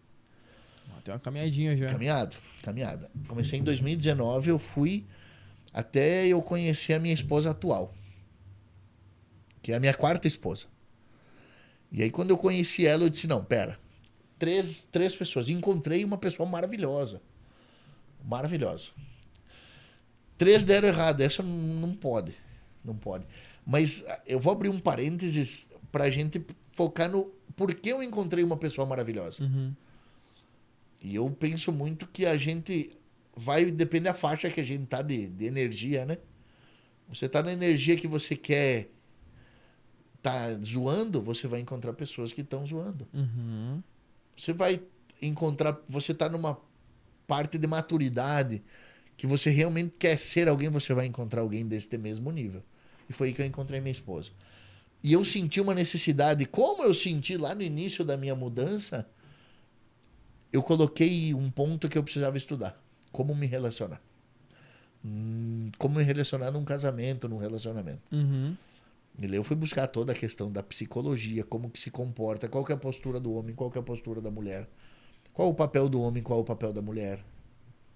Tem uma caminhadinha já. Caminhada. Comecei em 2019, eu fui até eu conhecer a minha esposa atual. Que é a minha 4ª esposa. E aí quando eu conheci ela, eu disse, não, pera. 3 pessoas. Encontrei uma pessoa maravilhosa. 3 deram errado. Essa não pode. Mas eu vou abrir um parênteses pra gente focar no porquê eu encontrei uma pessoa maravilhosa. E eu penso muito que a gente depende da faixa que a gente tá de energia, né? Você tá na energia que você quer tá zoando, você vai encontrar pessoas que estão zoando. Uhum. Você vai encontrar... Você tá numa parte de maturidade que você realmente quer ser alguém, você vai encontrar alguém desse mesmo nível. E foi aí que eu encontrei minha esposa. E eu senti uma necessidade, como eu senti lá no início da minha mudança, eu coloquei um ponto que eu precisava estudar. Como me relacionar. Como me relacionar num casamento, num relacionamento. Uhum. Eu fui buscar toda a questão da psicologia, como que se comporta, qual que é a postura do homem, qual que é a postura da mulher. Qual o papel do homem, qual o papel da mulher.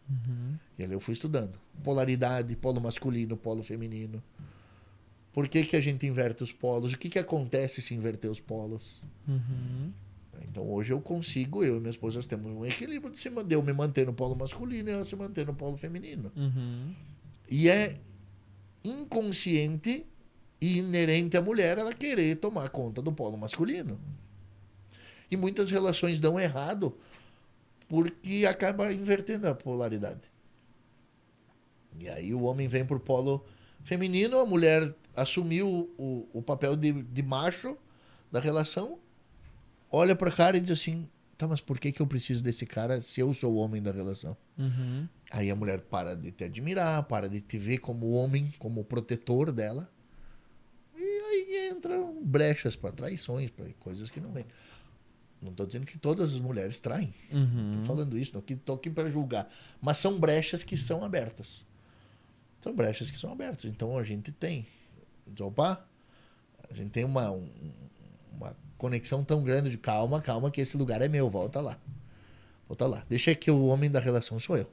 Uhum. E ali eu fui estudando. Polaridade, polo masculino, polo feminino. Por que que a gente inverte os polos? O que que acontece se inverter os polos? Uhum. Então hoje eu consigo, eu e minha esposa temos um equilíbrio de eu me manter no polo masculino e ela se manter no polo feminino. Uhum. E é inconsciente e inerente à mulher ela querer tomar conta do polo masculino. E muitas relações dão errado porque acaba invertendo a polaridade. E aí o homem vem pro polo feminino, a mulher assumiu o papel de macho da relação, olha pra cara e diz assim, tá, mas por que que eu preciso desse cara se eu sou o homem da relação? Uhum. Aí a mulher para de te admirar, para de te ver como homem, como protetor dela. E aí entram brechas para traições, para coisas que não vêm. Não estou dizendo que todas as mulheres traem. Uhum. Estou falando isso, não estou aqui para julgar. Mas são brechas que são abertas. São brechas que são abertas. Então a gente tem. Opa, a gente tem uma conexão tão grande de calma, calma, que esse lugar é meu, volta lá. Volta lá. Deixa que o homem da relação sou eu.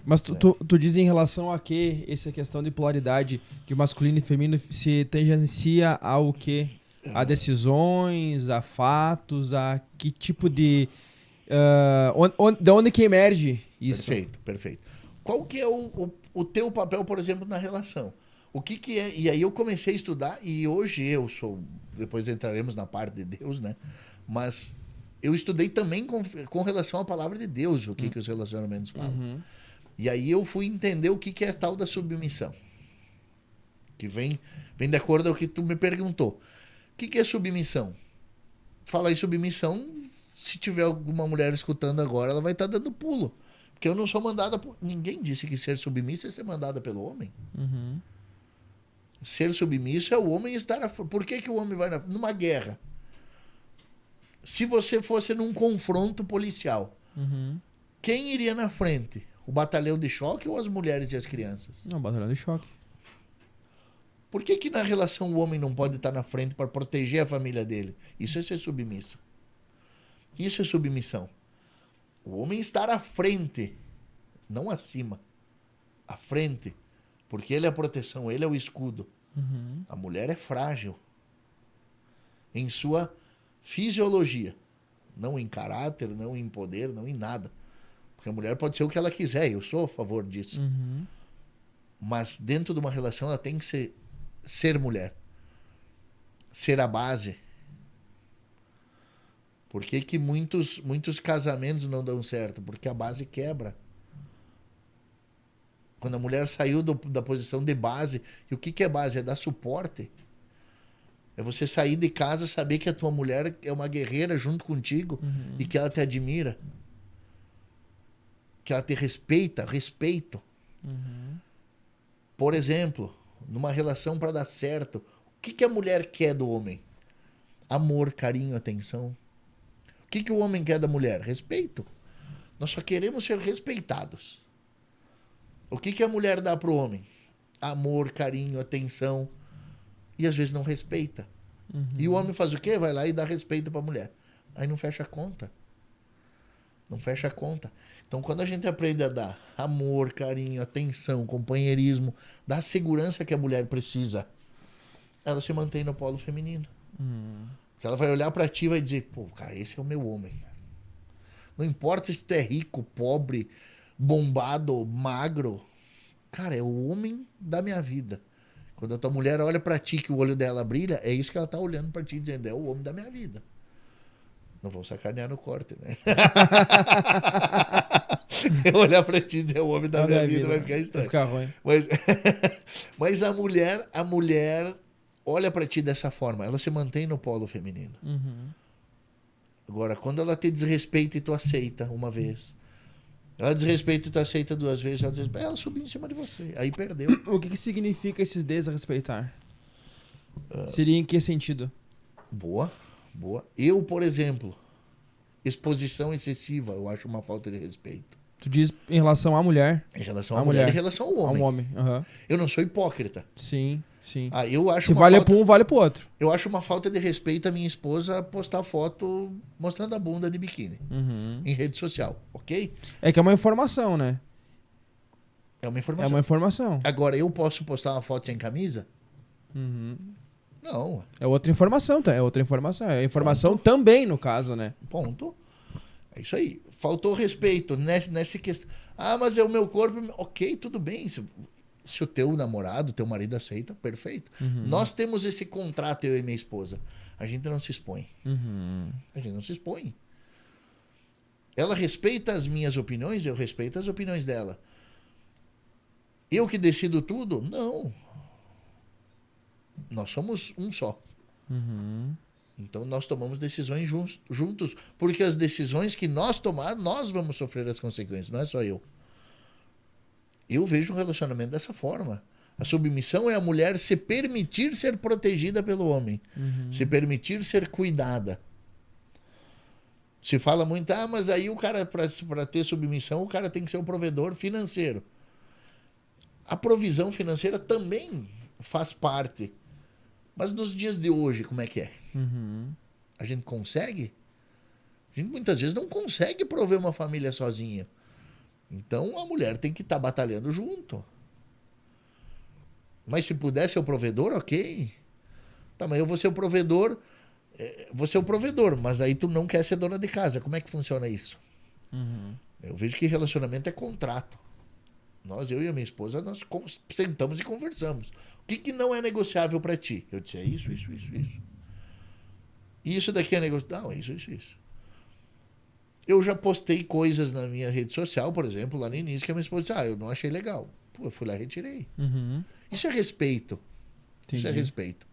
Mas tu diz em relação a que essa questão de polaridade de masculino e feminino se tangencia ao quê? A decisões, a fatos, a que tipo de... de onde que emerge isso? Perfeito, perfeito. Qual que é o teu papel, por exemplo, na relação? O que que é... E aí eu comecei a estudar e hoje eu sou... Depois entraremos na parte de Deus, né? Mas eu estudei também com relação à palavra de Deus, o que que os relacionamentos falam. Uhum. E aí eu fui entender o que que é a tal da submissão. Que vem de acordo ao que tu me perguntou. O que que é submissão? Falar em submissão, se tiver alguma mulher escutando agora, ela vai estar dando pulo. Porque eu não sou mandada por... Ninguém disse que ser submisso é ser mandada pelo homem. Uhum. Ser submisso é o homem estar... Por que que o homem vai numa guerra? Se você fosse num confronto policial, Uhum. quem iria na frente? O batalhão de choque ou as mulheres e as crianças? Não, batalhão de choque. Por que que na relação o homem não pode estar na frente para proteger a família dele? Isso é ser submisso. Isso é submissão. O homem estar à frente, não acima. À frente. Porque ele é a proteção, ele é o escudo. Uhum. A mulher é frágil. Em sua fisiologia. Não em caráter, não em poder, não em nada. Porque a mulher pode ser o que ela quiser, eu sou a favor disso. Uhum. Mas dentro de uma relação ela tem que ser mulher. Ser a base. Por que que muitos casamentos não dão certo? Porque a base quebra. Quando a mulher saiu da posição de base, e o que que é base? É dar suporte. É você sair de casa, saber que a tua mulher é uma guerreira junto contigo e que ela te admira. Que ela te respeita, respeito. Uhum. Por exemplo, numa relação para dar certo, o que que a mulher quer do homem? Amor, carinho, atenção. O que que o homem quer da mulher? Respeito. Nós só queremos ser respeitados. O que que a mulher dá pro homem? Amor, carinho, atenção. E às vezes não respeita. Uhum. E o homem faz o quê? Vai lá e dá respeito pra mulher. Aí não fecha a conta. Não fecha a conta. Então, quando a gente aprende a dar amor, carinho, atenção, companheirismo, dar a segurança que a mulher precisa, ela se mantém no polo feminino. Porque ela vai olhar pra ti e vai dizer, pô, cara, esse é o meu homem. Não importa se tu é rico, pobre, bombado, magro. Cara, é o homem da minha vida. Quando a tua mulher olha pra ti que o olho dela brilha, é isso que ela tá olhando pra ti, dizendo, é o homem da minha vida. Não vão sacanear no corte, né? Eu olhar pra ti e dizer o homem da minha vida vai ficar estranho. Vai ficar ruim. Mas a mulher, olha pra ti dessa forma, ela se mantém no polo feminino. Uhum. Agora, quando ela te desrespeita e tu aceita uma vez, ela desrespeita e tu aceita 2 vezes, ela subiu em cima de você. Aí perdeu. O que significa esses desrespeitar? Seria em que sentido? Boa. Eu, por exemplo, exposição excessiva, eu acho uma falta de respeito. Tu diz em relação à mulher. Em relação à mulher, em relação ao A homem. um homem. Uhum. Eu não sou hipócrita. Sim. Eu acho Se uma vale falta... pra um, vale pro outro. Eu acho uma falta de respeito a minha esposa postar foto mostrando a bunda de biquíni em rede social, ok? É que é uma informação, né? É uma informação. É uma informação. Agora, eu posso postar uma foto sem camisa? Uhum. Não. É outra informação, tá? É outra informação. É informação também, no caso, né? Ponto. É isso aí. Faltou respeito nessa questão. Ah, mas é o meu corpo. Ok, tudo bem. Se o teu namorado, teu marido aceita, perfeito. Nós temos esse contrato, eu e minha esposa. A gente não se expõe. A gente não se expõe. Ela respeita as minhas opiniões, eu respeito as opiniões dela. Eu que decido tudo? Não. Nós somos um só. Então nós tomamos decisões juntos, porque as decisões que nós tomarmos, nós vamos sofrer as consequências, não é só eu. Eu vejo o relacionamento dessa forma. A submissão é a mulher se permitir ser protegida pelo homem, se permitir ser cuidada. Se fala muito, mas aí o cara, para ter submissão, o cara tem que ser um provedor financeiro. A provisão financeira também faz parte. Mas nos dias de hoje, como é que é? A gente consegue? A gente muitas vezes não consegue prover uma família sozinha. Então a mulher tem que estar batalhando junto. Mas se puder ser o provedor, ok. Tá, mas eu vou ser o provedor. Vou ser o provedor, mas aí tu não quer ser dona de casa. Como é que funciona isso? Eu vejo que relacionamento é contrato. Eu e a minha esposa, nós sentamos e conversamos. O que não é negociável para ti? Eu disse, é isso. E isso daqui é negociável? Não, é isso. Eu já postei coisas na minha rede social, por exemplo, lá no início, que a minha esposa disse, eu não achei legal. Pô, eu fui lá e retirei. Isso é respeito. Entendi. Isso é respeito.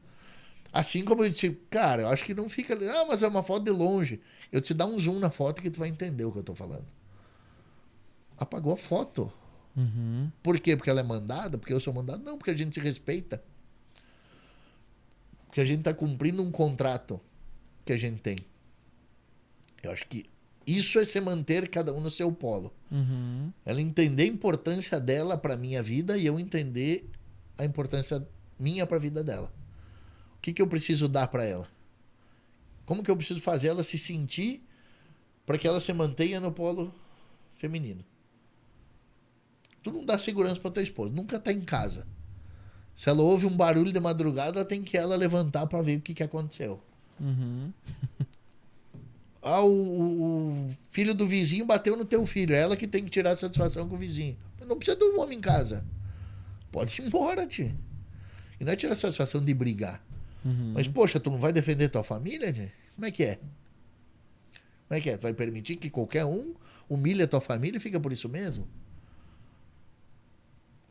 Assim como eu disse, cara, eu acho que não fica... mas é uma foto de longe. Eu te dar um zoom na foto que tu vai entender o que eu tô falando. Apagou a foto. Por quê? Porque ela é mandada? Porque eu sou mandado? Não, porque a gente se respeita. Porque a gente está cumprindo um contrato que a gente tem. Eu acho que isso é se manter cada um no seu polo. Ela entender a importância dela para minha vida e eu entender a importância minha para a vida dela. O que eu preciso dar para ela? Como que eu preciso fazer ela se sentir para que ela se mantenha no polo feminino? Tu não dá segurança para tua esposa, nunca tá em casa. Se ela ouve um barulho de madrugada, tem que ela levantar para ver o que aconteceu. O filho do vizinho bateu no teu filho, é ela que tem que tirar a satisfação com o vizinho. Não precisa de um homem em casa. Pode ir embora, tia. E não é tirar a satisfação de brigar. Mas, poxa, tu não vai defender tua família, tia? Como é que é? Como é que é? Tu vai permitir que qualquer um humilhe a tua família e fica por isso mesmo?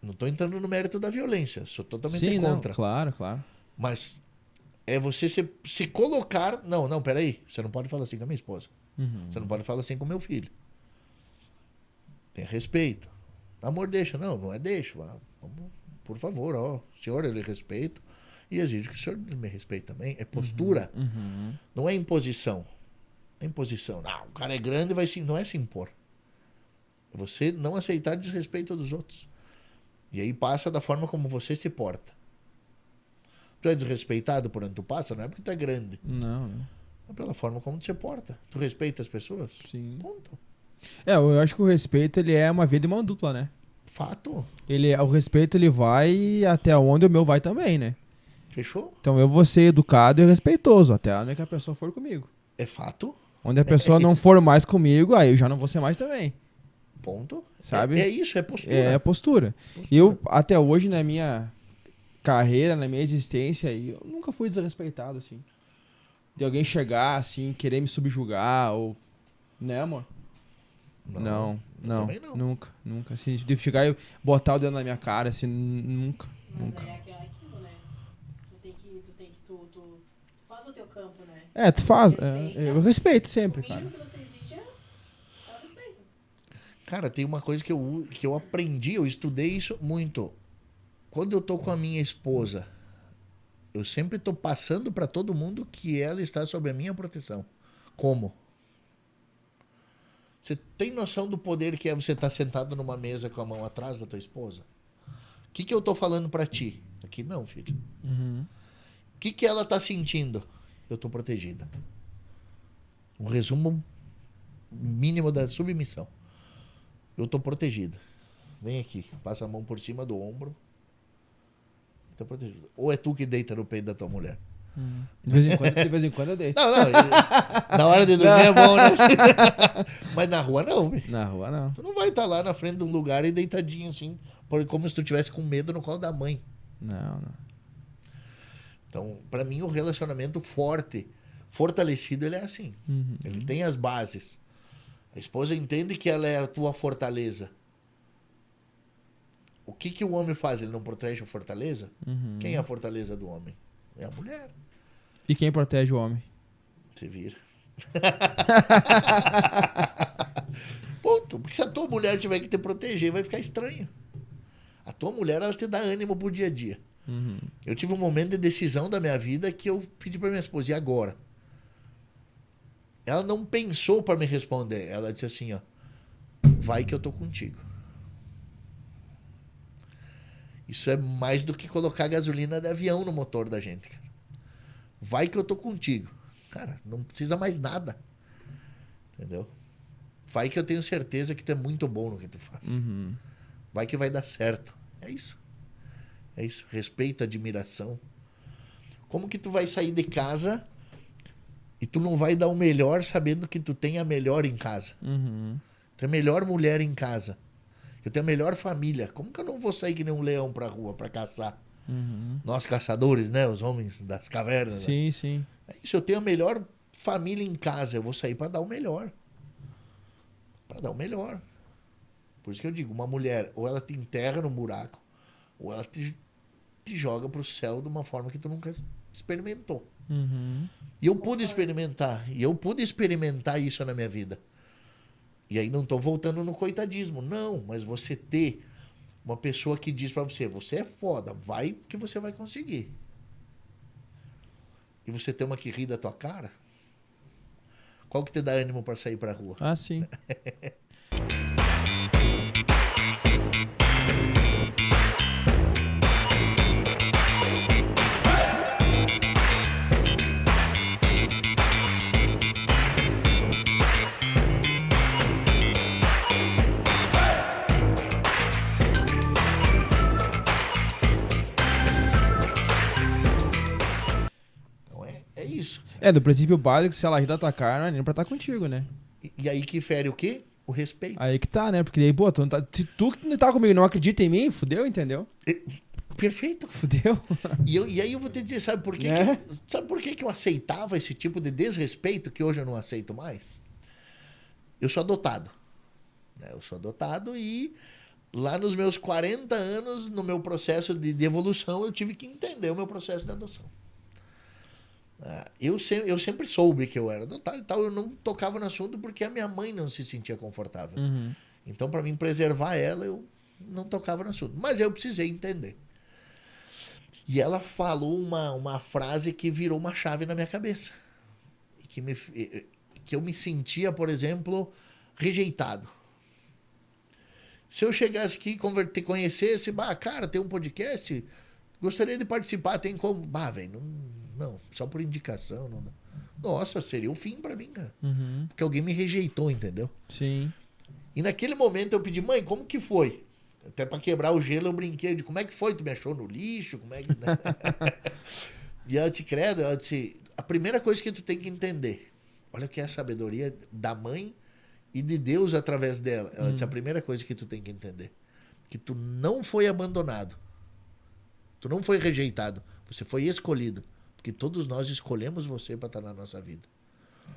Não estou entrando no mérito da violência, sou totalmente contra. Não, claro. Mas é você se colocar... Não, peraí. Você não pode falar assim com a minha esposa. Você não pode falar assim com o meu filho. Tenha respeito. Amor, deixa. Não é deixa. Por favor, senhor, eu lhe respeito. E exijo que o senhor me respeite também. É postura. Não é imposição. É imposição. Não, o cara é grande, não é se impor. É você não aceitar desrespeito dos outros. E aí passa da forma como você se porta. Tu é desrespeitado por onde tu passa, não é porque tu é grande. Não. É pela forma como tu se porta. Tu respeita as pessoas? Sim. Ponto. Eu acho que o respeito, ele é uma via de mão dupla, né? Fato. O respeito, ele vai até onde o meu vai também, né? Fechou? Então eu vou ser educado e respeitoso, até onde que a pessoa for comigo. É fato. Onde a pessoa não for mais comigo, aí eu já não vou ser mais também. Ponto. Sabe? É isso, é postura. É postura. Eu, até hoje, na minha carreira, na minha existência, eu nunca fui desrespeitado, assim. De alguém chegar, assim, querer me subjugar, ou... Né, amor? Não. Também não. Nunca. Assim, de chegar e botar o dedo na minha cara, assim, nunca. Mas aí é aquilo, né? Tu tem campo, né? Tu faz. Respeita. Eu respeito sempre, O cara. mínimo que você exige é o respeito. Cara, tem uma coisa que eu aprendi, eu estudei isso muito. Quando eu tô com a minha esposa, eu sempre tô passando pra todo mundo que ela está sob a minha proteção. Como? Você tem noção do poder que é você estar sentado numa mesa com a mão atrás da tua esposa? O que eu tô falando pra ti? Aqui não, filho. Uhum. O que ela tá sentindo? Eu tô protegida. Um resumo mínimo da submissão. Eu tô protegida. Vem aqui, passa a mão por cima do ombro. Tô protegido. Ou é tu que deita no peito da tua mulher? De vez em quando eu deito. Não, na hora de dormir é bom, né? Mas na rua não, velho. Na rua, não. Tu não vai estar lá na frente de um lugar e deitadinho assim, como se tu tivesse com medo no colo da mãe. Não. Então, pra mim, o relacionamento fortalecido, ele é assim. Uhum. Ele tem as bases. A esposa entende que ela é a tua fortaleza. O que o homem faz? Ele não protege a fortaleza? Uhum. Quem é a fortaleza do homem? É a mulher. E quem protege o homem? Você vira. Ponto. Porque se a tua mulher tiver que te proteger, vai ficar estranho. A tua mulher, ela te dá ânimo pro dia a dia. Uhum. Eu tive um momento de decisão da minha vida que eu pedi pra minha esposa, e agora? Ela não pensou pra me responder. Ela disse assim, ó, vai que eu tô contigo. Isso é mais do que colocar gasolina de avião no motor da gente, cara. Vai que eu tô contigo. Cara, não precisa mais nada. Entendeu? Vai que eu tenho certeza que tu é muito bom no que tu faz. Uhum. Vai que vai dar certo. É isso. É isso. Respeito, admiração. Como que tu vai sair de casa e tu não vai dar o melhor sabendo que tu tem a melhor em casa? Uhum. Tu é a melhor mulher em casa. Eu tenho a melhor família. Como que eu não vou sair que nem um leão pra rua pra caçar? Uhum. Nós caçadores, né? Os homens das cavernas. Sim, sim. Né? É isso. Eu tenho a melhor família em casa. Eu vou sair pra dar o melhor. Pra dar o melhor. Por isso que eu digo, uma mulher, ou ela te enterra no buraco, ou ela te joga pro céu de uma forma que tu nunca experimentou. Uhum. E eu pude experimentar. E eu pude experimentar isso na minha vida. E aí não tô voltando no coitadismo. Não, mas você ter uma pessoa que diz pra você, você é foda, vai que você vai conseguir. E você ter uma que ri da tua cara, qual que te dá ânimo pra sair pra rua? Ah, sim. Então é isso. Do princípio básico, se ela rir da tua cara, não é nem pra estar contigo, né? E aí que fere o quê? O respeito. Aí que tá, né? Porque daí, pô, tu não tá, se tu que não tá comigo não acredita em mim, fudeu, entendeu? Perfeito. Fudeu. E aí eu vou te dizer, sabe por quê? Né? Sabe por que eu aceitava esse tipo de desrespeito que hoje eu não aceito mais? Eu sou adotado. Né? Eu sou adotado e lá nos meus 40 anos, no meu processo de evolução, eu tive que entender o meu processo de adoção. Eu sempre soube que eu era adotado e tal, eu não tocava no assunto porque a minha mãe não se sentia confortável. Uhum. Então, para mim preservar ela, eu não tocava no assunto. Mas eu precisei entender. E ela falou uma frase que virou uma chave na minha cabeça. E que eu me sentia, por exemplo, rejeitado. Se eu chegasse aqui e te conhecesse, cara, tem um podcast, gostaria de participar, tem como? Velho, não, só por indicação. Não dá. Nossa, seria o fim pra mim, cara. Uhum. Porque alguém me rejeitou, entendeu? Sim. E naquele momento eu pedi, mãe, como que foi? Até pra quebrar o gelo eu brinquei, de como é que foi? Tu me achou no lixo? Como é que... E ela disse, credo, ela disse, a primeira coisa que tu tem que entender, olha que é a sabedoria da mãe e de Deus através dela. Ela disse, a primeira coisa que tu tem que entender, que tu não foi abandonado, tu não foi rejeitado, você foi escolhido, porque todos nós escolhemos você pra estar na nossa vida.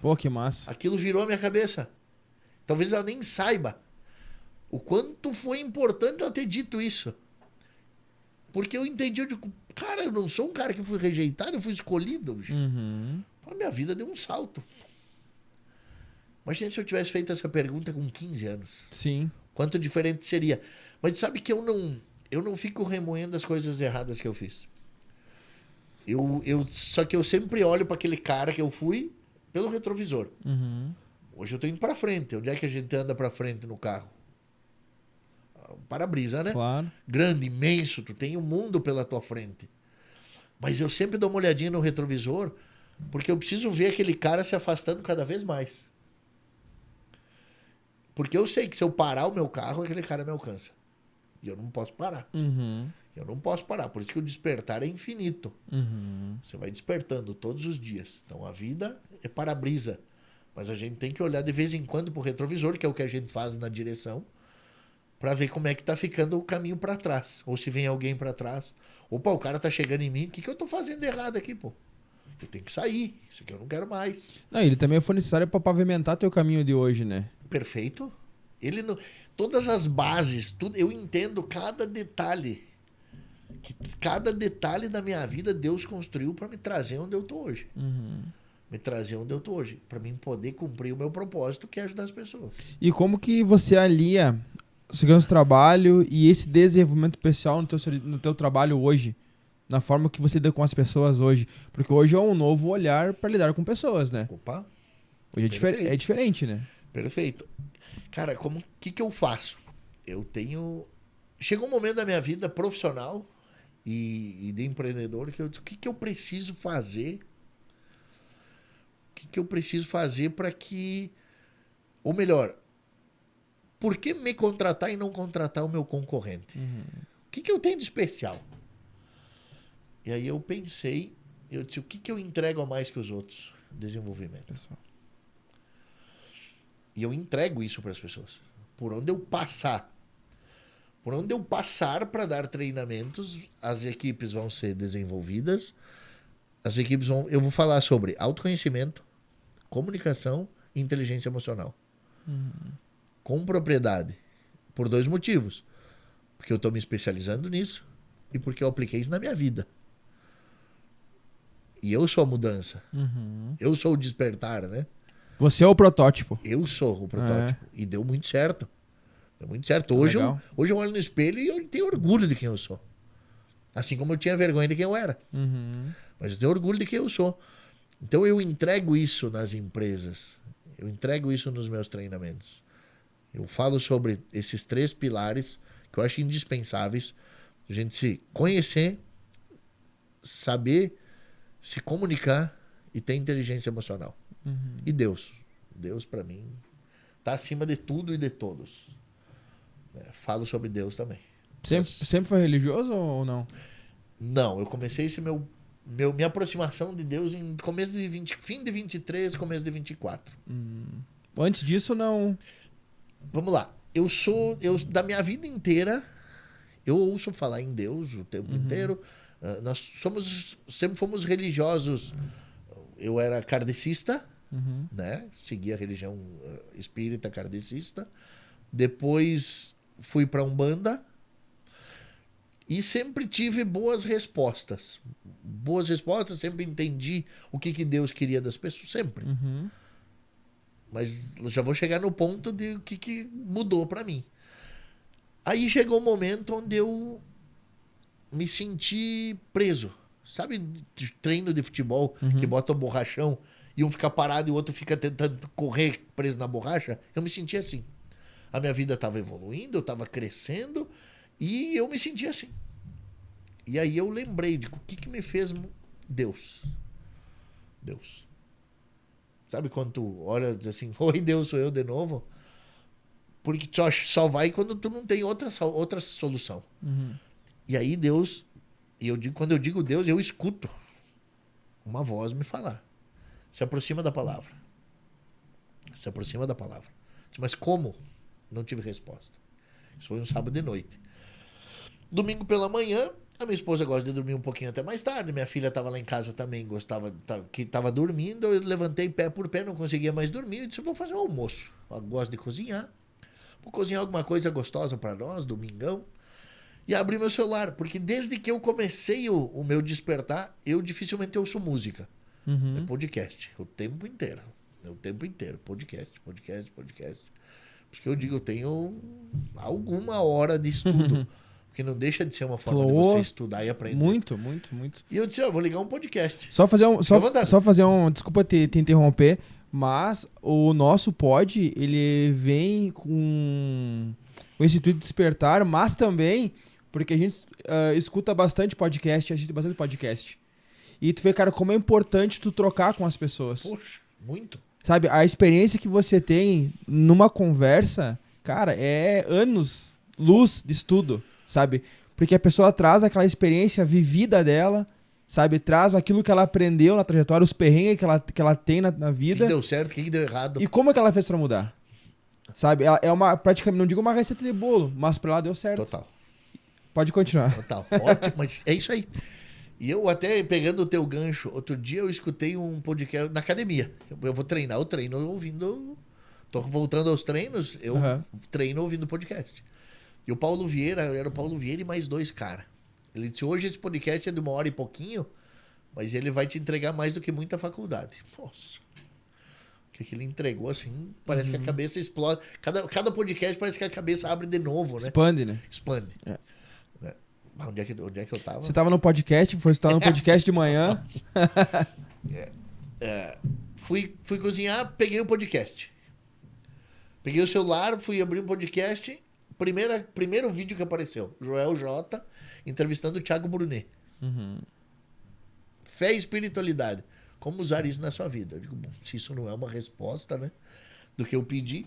Pô, que massa. Aquilo virou a minha cabeça. Talvez ela nem saiba o quanto foi importante ela ter dito isso. Porque eu entendi, eu digo, cara, eu não sou um cara que fui rejeitado, eu fui escolhido. Uhum. A minha vida deu um salto. Imagina se eu tivesse feito essa pergunta com 15 anos. Sim. Quanto diferente seria. Mas sabe que eu não fico remoendo as coisas erradas que eu fiz. Só que eu sempre olho para aquele cara que eu fui pelo retrovisor. Uhum. Hoje eu tô indo para frente. Onde é que a gente anda para frente no carro? Para-brisa, né? Claro. Grande, imenso. Tu tem o mundo pela tua frente. Mas eu sempre dou uma olhadinha no retrovisor porque eu preciso ver aquele cara se afastando cada vez mais. Porque eu sei que se eu parar o meu carro, aquele cara me alcança. E eu não posso parar. Uhum. Eu não posso parar. Por isso que o despertar é infinito. Uhum. Você vai despertando todos os dias. Então a vida é para-brisa. Mas a gente tem que olhar de vez em quando pro retrovisor, que é o que a gente faz na direção, para ver como é que tá ficando o caminho para trás. Ou se vem alguém para trás. Opa, o cara tá chegando em mim. O que eu tô fazendo errado aqui, pô? Eu tenho que sair. Isso aqui eu não quero mais. Não, ele também foi necessário para pavimentar teu caminho de hoje, né? Perfeito. Ele não... Todas as bases, tudo, eu entendo cada detalhe. Cada detalhe da minha vida Deus construiu para me trazer onde eu tô hoje. Uhum. Me trazer onde eu tô hoje. Para mim poder cumprir o meu propósito, que é ajudar as pessoas. E como que você alia o seu trabalho e esse desenvolvimento pessoal no teu trabalho hoje? Na forma que você lida com as pessoas hoje? Porque hoje é um novo olhar para lidar com pessoas, né? Opa, Hoje é diferente, né? perfeito. Cara, que eu faço? Chegou um momento da minha vida profissional e de empreendedor que eu disse, o que eu preciso fazer? O que eu preciso fazer para que... Ou melhor, por que me contratar e não contratar o meu concorrente? Uhum. O que eu tenho de especial? E aí eu pensei, eu disse, o que eu entrego a mais que os outros? Desenvolvimento. Pessoal. E eu entrego isso para as pessoas. Por onde eu passar. Por onde eu passar para dar treinamentos, as equipes vão ser desenvolvidas. Eu vou falar sobre autoconhecimento, comunicação e inteligência emocional. Uhum. Com propriedade. Por 2 motivos. Porque eu estou me especializando nisso e porque eu apliquei isso na minha vida. E eu sou a mudança. Uhum. Eu sou o despertar, né? Você é o protótipo. Eu sou o protótipo. E deu muito certo. Deu muito certo. Hoje eu olho no espelho e eu tenho orgulho de quem eu sou. Assim como eu tinha vergonha de quem eu era. Uhum. Mas eu tenho orgulho de quem eu sou. Então eu entrego isso nas empresas. Eu entrego isso nos meus treinamentos. Eu falo sobre esses 3 pilares que eu acho indispensáveis. A gente se conhecer, saber se comunicar e ter inteligência emocional. Uhum. E Deus. Deus, para mim, tá acima de tudo e de todos. Falo sobre Deus também. Sempre foi religioso ou não? Não, eu comecei minha aproximação de Deus em fim de 23, começo de 24. Antes disso, não. Vamos lá. Da minha vida inteira, eu ouço falar em Deus o tempo inteiro. Nós sempre fomos religiosos. Eu era kardecista, né? Segui a religião espírita kardecista. Depois fui para Umbanda e sempre tive boas respostas. Boas respostas, sempre entendi o que Deus queria das pessoas, sempre. Uhum. Mas já vou chegar no ponto de o que mudou para mim. Aí chegou um momento onde eu me senti preso. Sabe treino de futebol que bota o borrachão e um fica parado e o outro fica tentando correr preso na borracha? Eu me senti assim. A minha vida estava evoluindo, eu estava crescendo e eu me senti assim. E aí eu lembrei de o que me fez Deus. Deus. Sabe quando tu olha assim, oi Deus, sou eu de novo? Porque só vai quando tu não tem outra solução. Uhum. E aí Deus, quando eu digo Deus, eu escuto uma voz me falar. Se aproxima da palavra. Se aproxima da palavra. Mas como? Não tive resposta. Isso foi um sábado de noite. Domingo pela manhã, a minha esposa gosta de dormir um pouquinho até mais tarde. Minha filha estava lá em casa também, estava dormindo. Eu levantei pé por pé, não conseguia mais dormir. Eu disse, vou fazer um almoço. Eu gosto de cozinhar. Vou cozinhar alguma coisa gostosa para nós, domingão. E abri meu celular, porque desde que eu comecei o meu despertar, eu dificilmente ouço música. É podcast. O tempo inteiro. É o tempo inteiro. Podcast. Porque eu digo, eu tenho alguma hora de estudo. Porque não deixa de ser uma forma de você estudar e aprender. Muito. E eu disse, vou ligar um podcast. Só fazer um... Desculpa te interromper, mas o nosso pod, ele vem com esse intuito de despertar, mas também porque a gente escuta bastante podcast, assiste bastante podcast. E tu vê, cara, como é importante tu trocar com as pessoas. Poxa, muito. Sabe, a experiência que você tem numa conversa, cara, é anos-luz de estudo, sabe? Porque a pessoa traz aquela experiência vivida dela, sabe? Traz aquilo que ela aprendeu na trajetória, os perrengues que ela tem na vida. O que deu certo, o que deu errado. E como é que ela fez pra mudar? Sabe? Ela é uma, praticamente, não digo uma receita de bolo, mas pra ela deu certo. Total. Pode continuar. Total. Ótimo, mas é isso aí. E eu até, pegando o teu gancho, outro dia eu escutei um podcast na academia. Eu vou treinar, eu treino ouvindo... Tô voltando aos treinos, eu treino ouvindo podcast. E o Paulo Vieira, era o Paulo Vieira e mais 2 caras. Ele disse, hoje esse podcast é de 1 hora e pouquinho, mas ele vai te entregar mais do que muita faculdade. Nossa. O que ele entregou, assim, parece que a cabeça explode. Cada podcast parece que a cabeça abre de novo, né? Expande, né? Expande. É. Onde é que eu tava? Você tava no podcast, foi estar no podcast de manhã. Fui cozinhar, peguei o podcast. Peguei o celular, fui abrir um podcast. Primeiro vídeo que apareceu. Joel J. entrevistando o Thiago Brunet. Fé e espiritualidade. Como usar isso na sua vida? Eu digo, bom, se isso não é uma resposta, né? Do que eu pedi.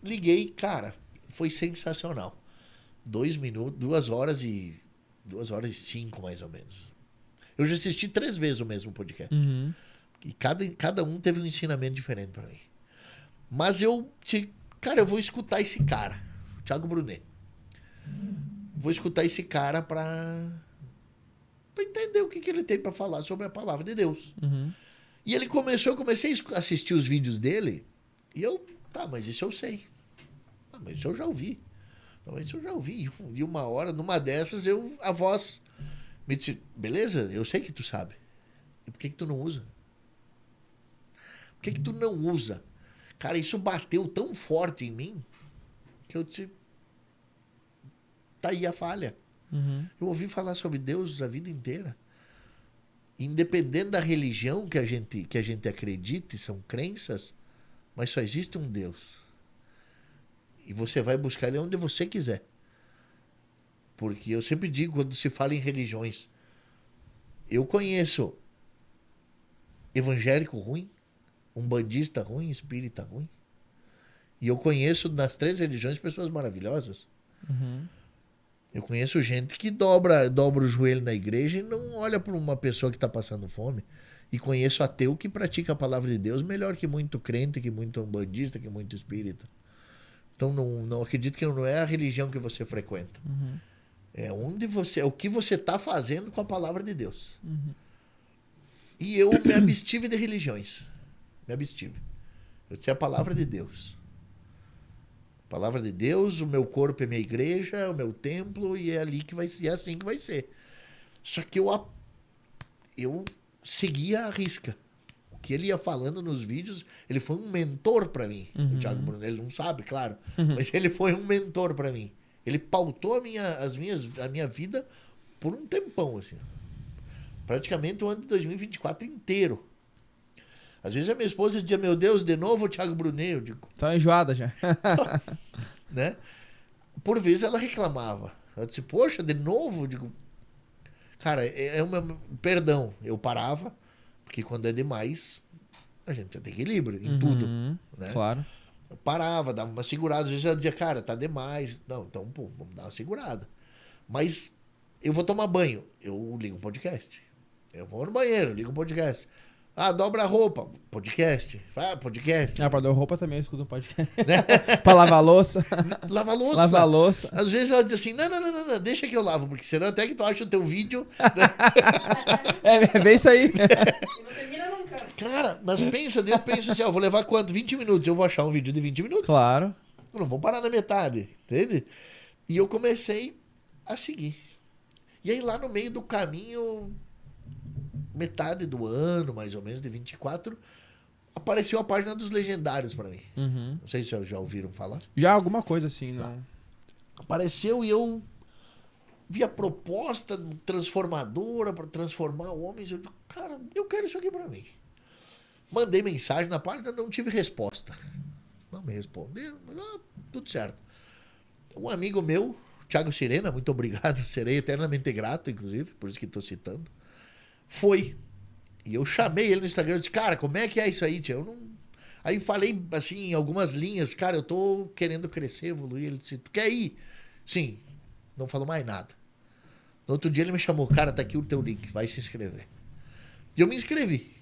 Liguei, cara, foi sensacional. 2 minutos, 2 horas e 5, mais ou menos. Eu já assisti 3 vezes o mesmo podcast. E cada um teve um ensinamento diferente pra mim. Mas eu vou escutar esse cara, o Thiago Brunet. Vou escutar esse cara pra entender o que ele tem pra falar sobre a palavra de Deus. E eu comecei a assistir os vídeos dele, e mas isso eu sei. Mas isso eu já ouvi. Isso eu já ouvi. E uma hora, numa dessas, a voz me disse, beleza, eu sei que tu sabe. E por que tu não usa? Por que tu não usa? Cara, isso bateu tão forte em mim que eu disse, tá aí a falha. Eu ouvi falar sobre Deus a vida inteira. Independente da religião que a gente acredite, são crenças, mas só existe um Deus. E você vai buscar ele onde você quiser. Porque eu sempre digo, quando se fala em religiões, eu conheço evangélico ruim, umbandista ruim, espírita ruim. E eu conheço nas 3 religiões pessoas maravilhosas. Eu conheço gente que dobra o joelho na igreja e não olha para uma pessoa que está passando fome. E conheço ateu que pratica a palavra de Deus melhor que muito crente, que muito umbandista, que muito espírita. Então não acredito que não é a religião que você frequenta. É o que você está fazendo com a palavra de Deus. E eu me abstive de religiões. Me abstive. Eu disse a palavra de Deus. A palavra de Deus, o meu corpo é minha igreja, o meu templo, e é ali que vai ser, é assim que vai ser. Só que eu seguia a risca. O que ele ia falando nos vídeos, ele foi um mentor para mim. O Thiago Brunet, ele não sabe, claro, mas ele foi um mentor para mim. Ele pautou a minha vida por um tempão, assim. Praticamente o ano de 2024 inteiro. Às vezes a minha esposa dizia, meu Deus, de novo o Thiago Brunet, eu digo. Tá enjoada já. Né? Por vezes ela reclamava. Ela disse, poxa, de novo? Eu digo, cara, perdão, eu parava, porque quando é demais, a gente já tem equilíbrio em tudo. Né? Claro. Eu parava, dava uma segurada. Às vezes ela dizia, cara, tá demais. Não, então, pô, vamos dar uma segurada. Mas eu vou tomar banho, eu ligo um podcast. Eu vou no banheiro, ligo um podcast. Ah, dobra a roupa, podcast. Podcast. Pra dar roupa também eu escuto um podcast. Pra lavar louça. Lavar louça. Lavar louça. Às vezes ela diz assim, não, deixa que eu lavo, porque senão até que tu acha o teu vídeo... É bem isso aí. Não termina nunca. Cara, mas eu penso assim, eu vou levar quanto? 20 minutos. Eu vou achar um vídeo de 20 minutos. Claro. Eu não vou parar na metade, entende? E eu comecei a seguir. E aí lá no meio do caminho... metade do ano, mais ou menos, de 24, apareceu a página dos legendários pra mim. Não sei se já ouviram falar. Já alguma coisa assim, não. Apareceu e eu vi a proposta transformadora para transformar homens. Eu digo, cara, eu quero isso aqui pra mim. Mandei mensagem na página, não tive resposta. Não me responderam, mas tudo certo. Um amigo meu, Thiago Sirena, muito obrigado, serei eternamente grato, inclusive, por isso que estou citando, foi. E eu chamei ele no Instagram e disse, cara, como é que é isso aí, tia? Eu não... Aí falei, assim, em algumas linhas, cara, eu tô querendo crescer, evoluir. Ele disse, tu quer ir? Sim. Não falou mais nada. No outro dia ele me chamou, cara, tá aqui o teu link, vai se inscrever. E eu me inscrevi.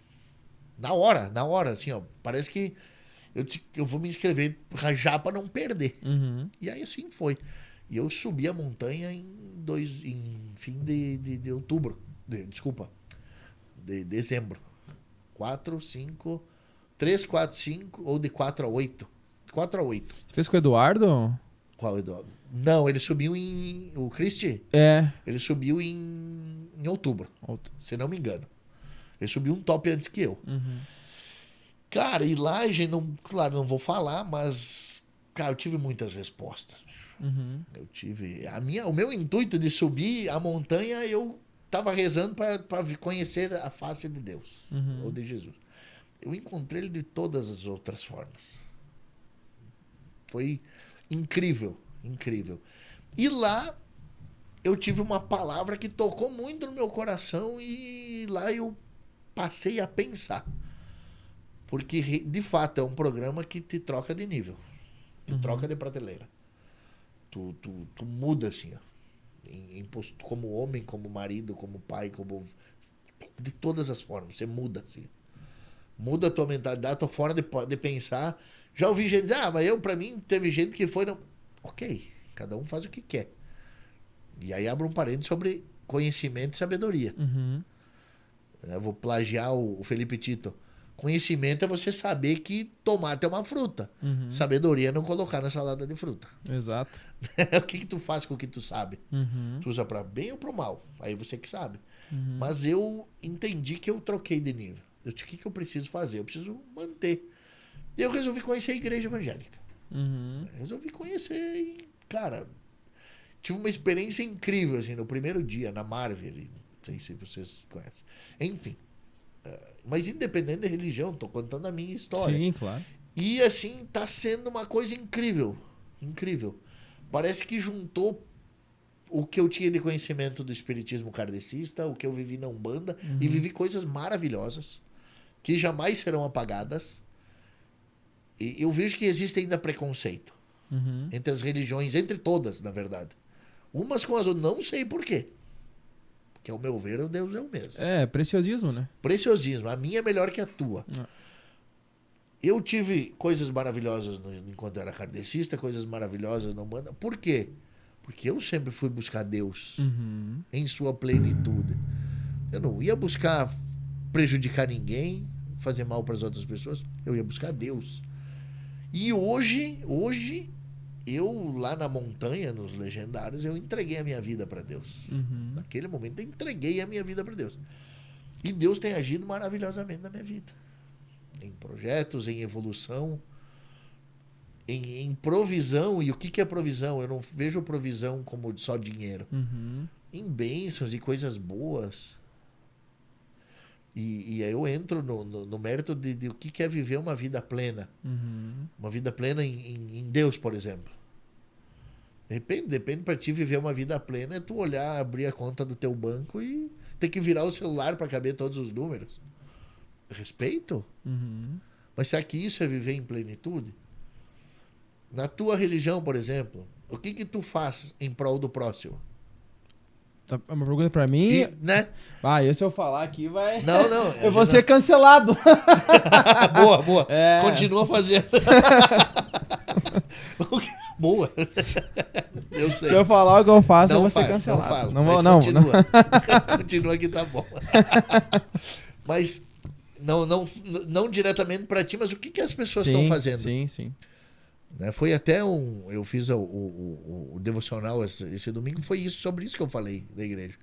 Na hora, assim, ó, parece que eu disse, eu vou me inscrever já pra não perder. E aí assim foi. E eu subi a montanha em fim de outubro. De dezembro. 3, 4, 5, ou de 4 a 8. 4 a 8. Você fez com o Eduardo? Qual Eduardo? Não, ele subiu o Cristi? É. Ele subiu em outubro, se não me engano. Ele subiu um top antes que eu. Cara, e lá, gente, claro, não vou falar, mas, cara, eu tive muitas respostas. Eu tive... O meu intuito de subir a montanha, eu tava rezando para conhecer a face de Deus, ou de Jesus. Eu encontrei ele de todas as outras formas. Foi incrível, incrível. E lá eu tive uma palavra que tocou muito no meu coração e lá eu passei a pensar. Porque, de fato, é um programa que te troca de nível. Te troca de prateleira. Tu muda, assim, ó. Como homem, como marido, como pai, como... De todas as formas. Você muda, assim. Muda a tua mentalidade, tua forma de pensar. Já ouvi gente dizer, mas pra mim, teve gente que foi... Não... Ok, cada um faz o que quer. E aí abre um parênteses sobre conhecimento e sabedoria. Eu vou plagiar o Felipe Tito. Conhecimento é você saber que tomate é uma fruta. Sabedoria é não colocar na salada de fruta. Exato. O que tu faz com o que tu sabe? Tu usa pra bem ou pro mal? Aí você que sabe. Mas eu entendi que eu troquei de nível. O que eu preciso fazer? Eu preciso manter. E eu resolvi conhecer a igreja evangélica. Resolvi conhecer e, cara, tive uma experiência incrível, assim, no primeiro dia, na Marvel. Não sei se vocês conhecem. Enfim. Mas independente da religião, tô contando a minha história. Sim, claro. E, assim, tá sendo uma coisa incrível. Incrível. Parece que juntou o que eu tinha de conhecimento do espiritismo kardecista, o que eu vivi na Umbanda, e vivi coisas maravilhosas que jamais serão apagadas. E eu vejo que existe ainda preconceito entre as religiões, entre todas, na verdade. Umas com as outras, não sei por quê. Porque, ao meu ver, o Deus é o mesmo. É, preciosismo, né? Preciosismo. A minha é melhor que a tua. Eu tive coisas maravilhosas enquanto eu era kardecista, coisas maravilhosas na Umbanda. Por quê? Porque eu sempre fui buscar Deus em sua plenitude. Eu não ia buscar prejudicar ninguém, fazer mal para as outras pessoas. Eu ia buscar Deus. E hoje, eu lá na montanha, nos legendários, eu entreguei a minha vida para Deus. Naquele momento, eu entreguei a minha vida para Deus. E Deus tem agido maravilhosamente na minha vida. Em projetos, em evolução, em provisão. E o que é provisão? Eu não vejo provisão como só dinheiro. Em bênçãos e coisas boas. E aí eu entro no mérito de o que é viver uma vida plena. Uma vida plena em Deus, por exemplo. Depende para ti viver uma vida plena é tu olhar, abrir a conta do teu banco e ter que virar o celular para caber todos os números. Respeito? Mas será que isso é viver em plenitude? Na tua religião, por exemplo, o que tu faz em prol do próximo? Uma pergunta pra mim. E, né? E se eu falar aqui vai. Não. Eu vou ser cancelado. Boa. Continua fazendo. Boa. Eu sei. Se eu falar o que eu faço, eu vou ser cancelado. cancelado. Não falo. Não. Continua. Continua que tá bom. Mas não diretamente pra ti, mas o que as pessoas estão fazendo? Sim. Foi até eu fiz o devocional esse domingo, foi sobre isso que eu falei da igreja.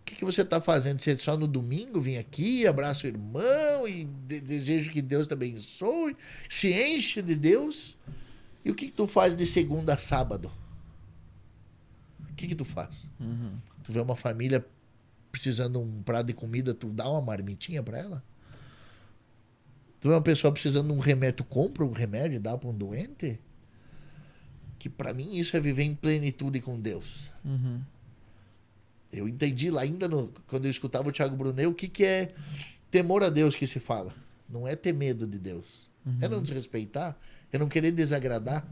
O que você está fazendo? Você só no domingo vem aqui, abraça o irmão e deseja que Deus te abençoe, se enche de Deus. E o que tu faz de segunda a sábado? O que tu faz? Tu vê uma família precisando de um prato de comida, tu dá uma marmitinha para ela? Tu vê uma pessoa precisando de um remédio, tu compra um remédio e dá para um doente? Que para mim isso é viver em plenitude com Deus. Eu entendi lá ainda quando eu escutava o Thiago Brunet o que é temor a Deus que se fala. Não é ter medo de Deus. É não desrespeitar, é não querer desagradar.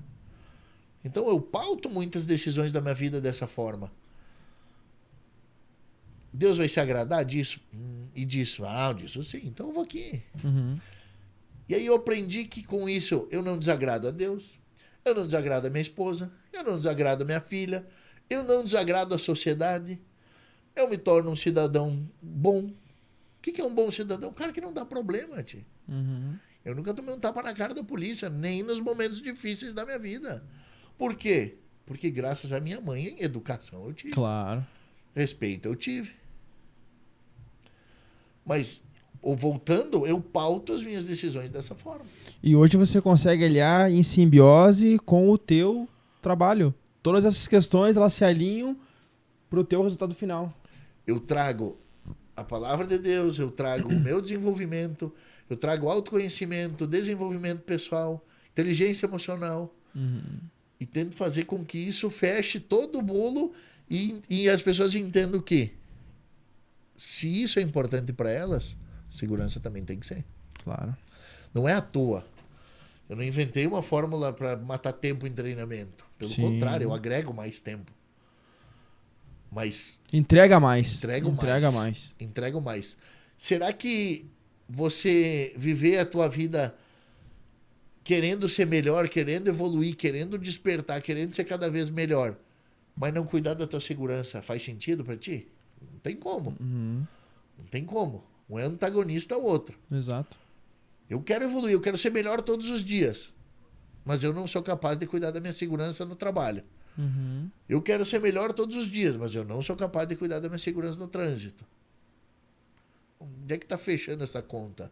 Então eu pauto muitas decisões da minha vida dessa forma. Deus vai se agradar disso? E disso? Ah, disso sim, então eu vou aqui. E aí eu aprendi que com isso eu não desagrado a Deus, eu não desagrado a minha esposa, eu não desagrado a minha filha, eu não desagrado a sociedade. Eu me torno um cidadão bom. O que é um bom cidadão? Um cara que não dá problema, tio. Eu nunca tomei um tapa na cara da polícia, nem nos momentos difíceis da minha vida. Por quê? Porque graças à minha mãe, educação eu tive. Claro. Respeito eu tive. Mas, voltando, eu pauto as minhas decisões dessa forma. E hoje você consegue aliar em simbiose com o teu trabalho. Todas essas questões, elas se alinham pro teu resultado final. Eu trago a palavra de Deus, eu trago o meu desenvolvimento, eu trago autoconhecimento, desenvolvimento pessoal, inteligência emocional. E tento fazer com que isso feche todo o bolo e as pessoas entendam que se isso é importante para elas, segurança também tem que ser. Claro. Não é à toa. Eu não inventei uma fórmula para matar tempo em treinamento. Pelo contrário, eu agrego mais tempo. Mas entrega mais. Entrego mais. Será que você viver a tua vida querendo ser melhor, querendo evoluir, querendo despertar, querendo ser cada vez melhor, mas não cuidar da tua segurança, faz sentido para ti? Não tem como. Não tem como. Um é antagonista ao outro. Exato. Eu quero evoluir, eu quero ser melhor todos os dias, mas eu não sou capaz de cuidar da minha segurança no trabalho. Eu quero ser melhor todos os dias, mas eu não sou capaz de cuidar da minha segurança no trânsito. Onde é que está fechando essa conta?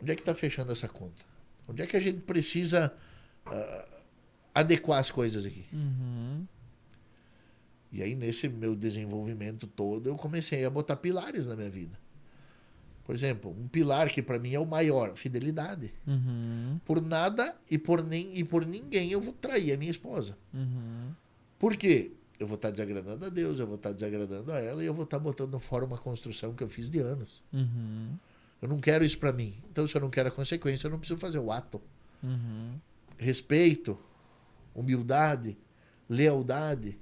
Onde é que está fechando essa conta? Onde é que a gente precisa adequar as coisas aqui? E aí, nesse meu desenvolvimento todo, eu comecei a botar pilares na minha vida. Por exemplo, um pilar que para mim é o maior, fidelidade. Por nada e por ninguém eu vou trair a minha esposa. Por quê? Eu vou estar desagradando a Deus, eu vou estar desagradando a ela e eu vou estar botando fora uma construção que eu fiz de anos. Eu não quero isso para mim. Então, se eu não quero a consequência, eu não preciso fazer o ato. Respeito, humildade, lealdade.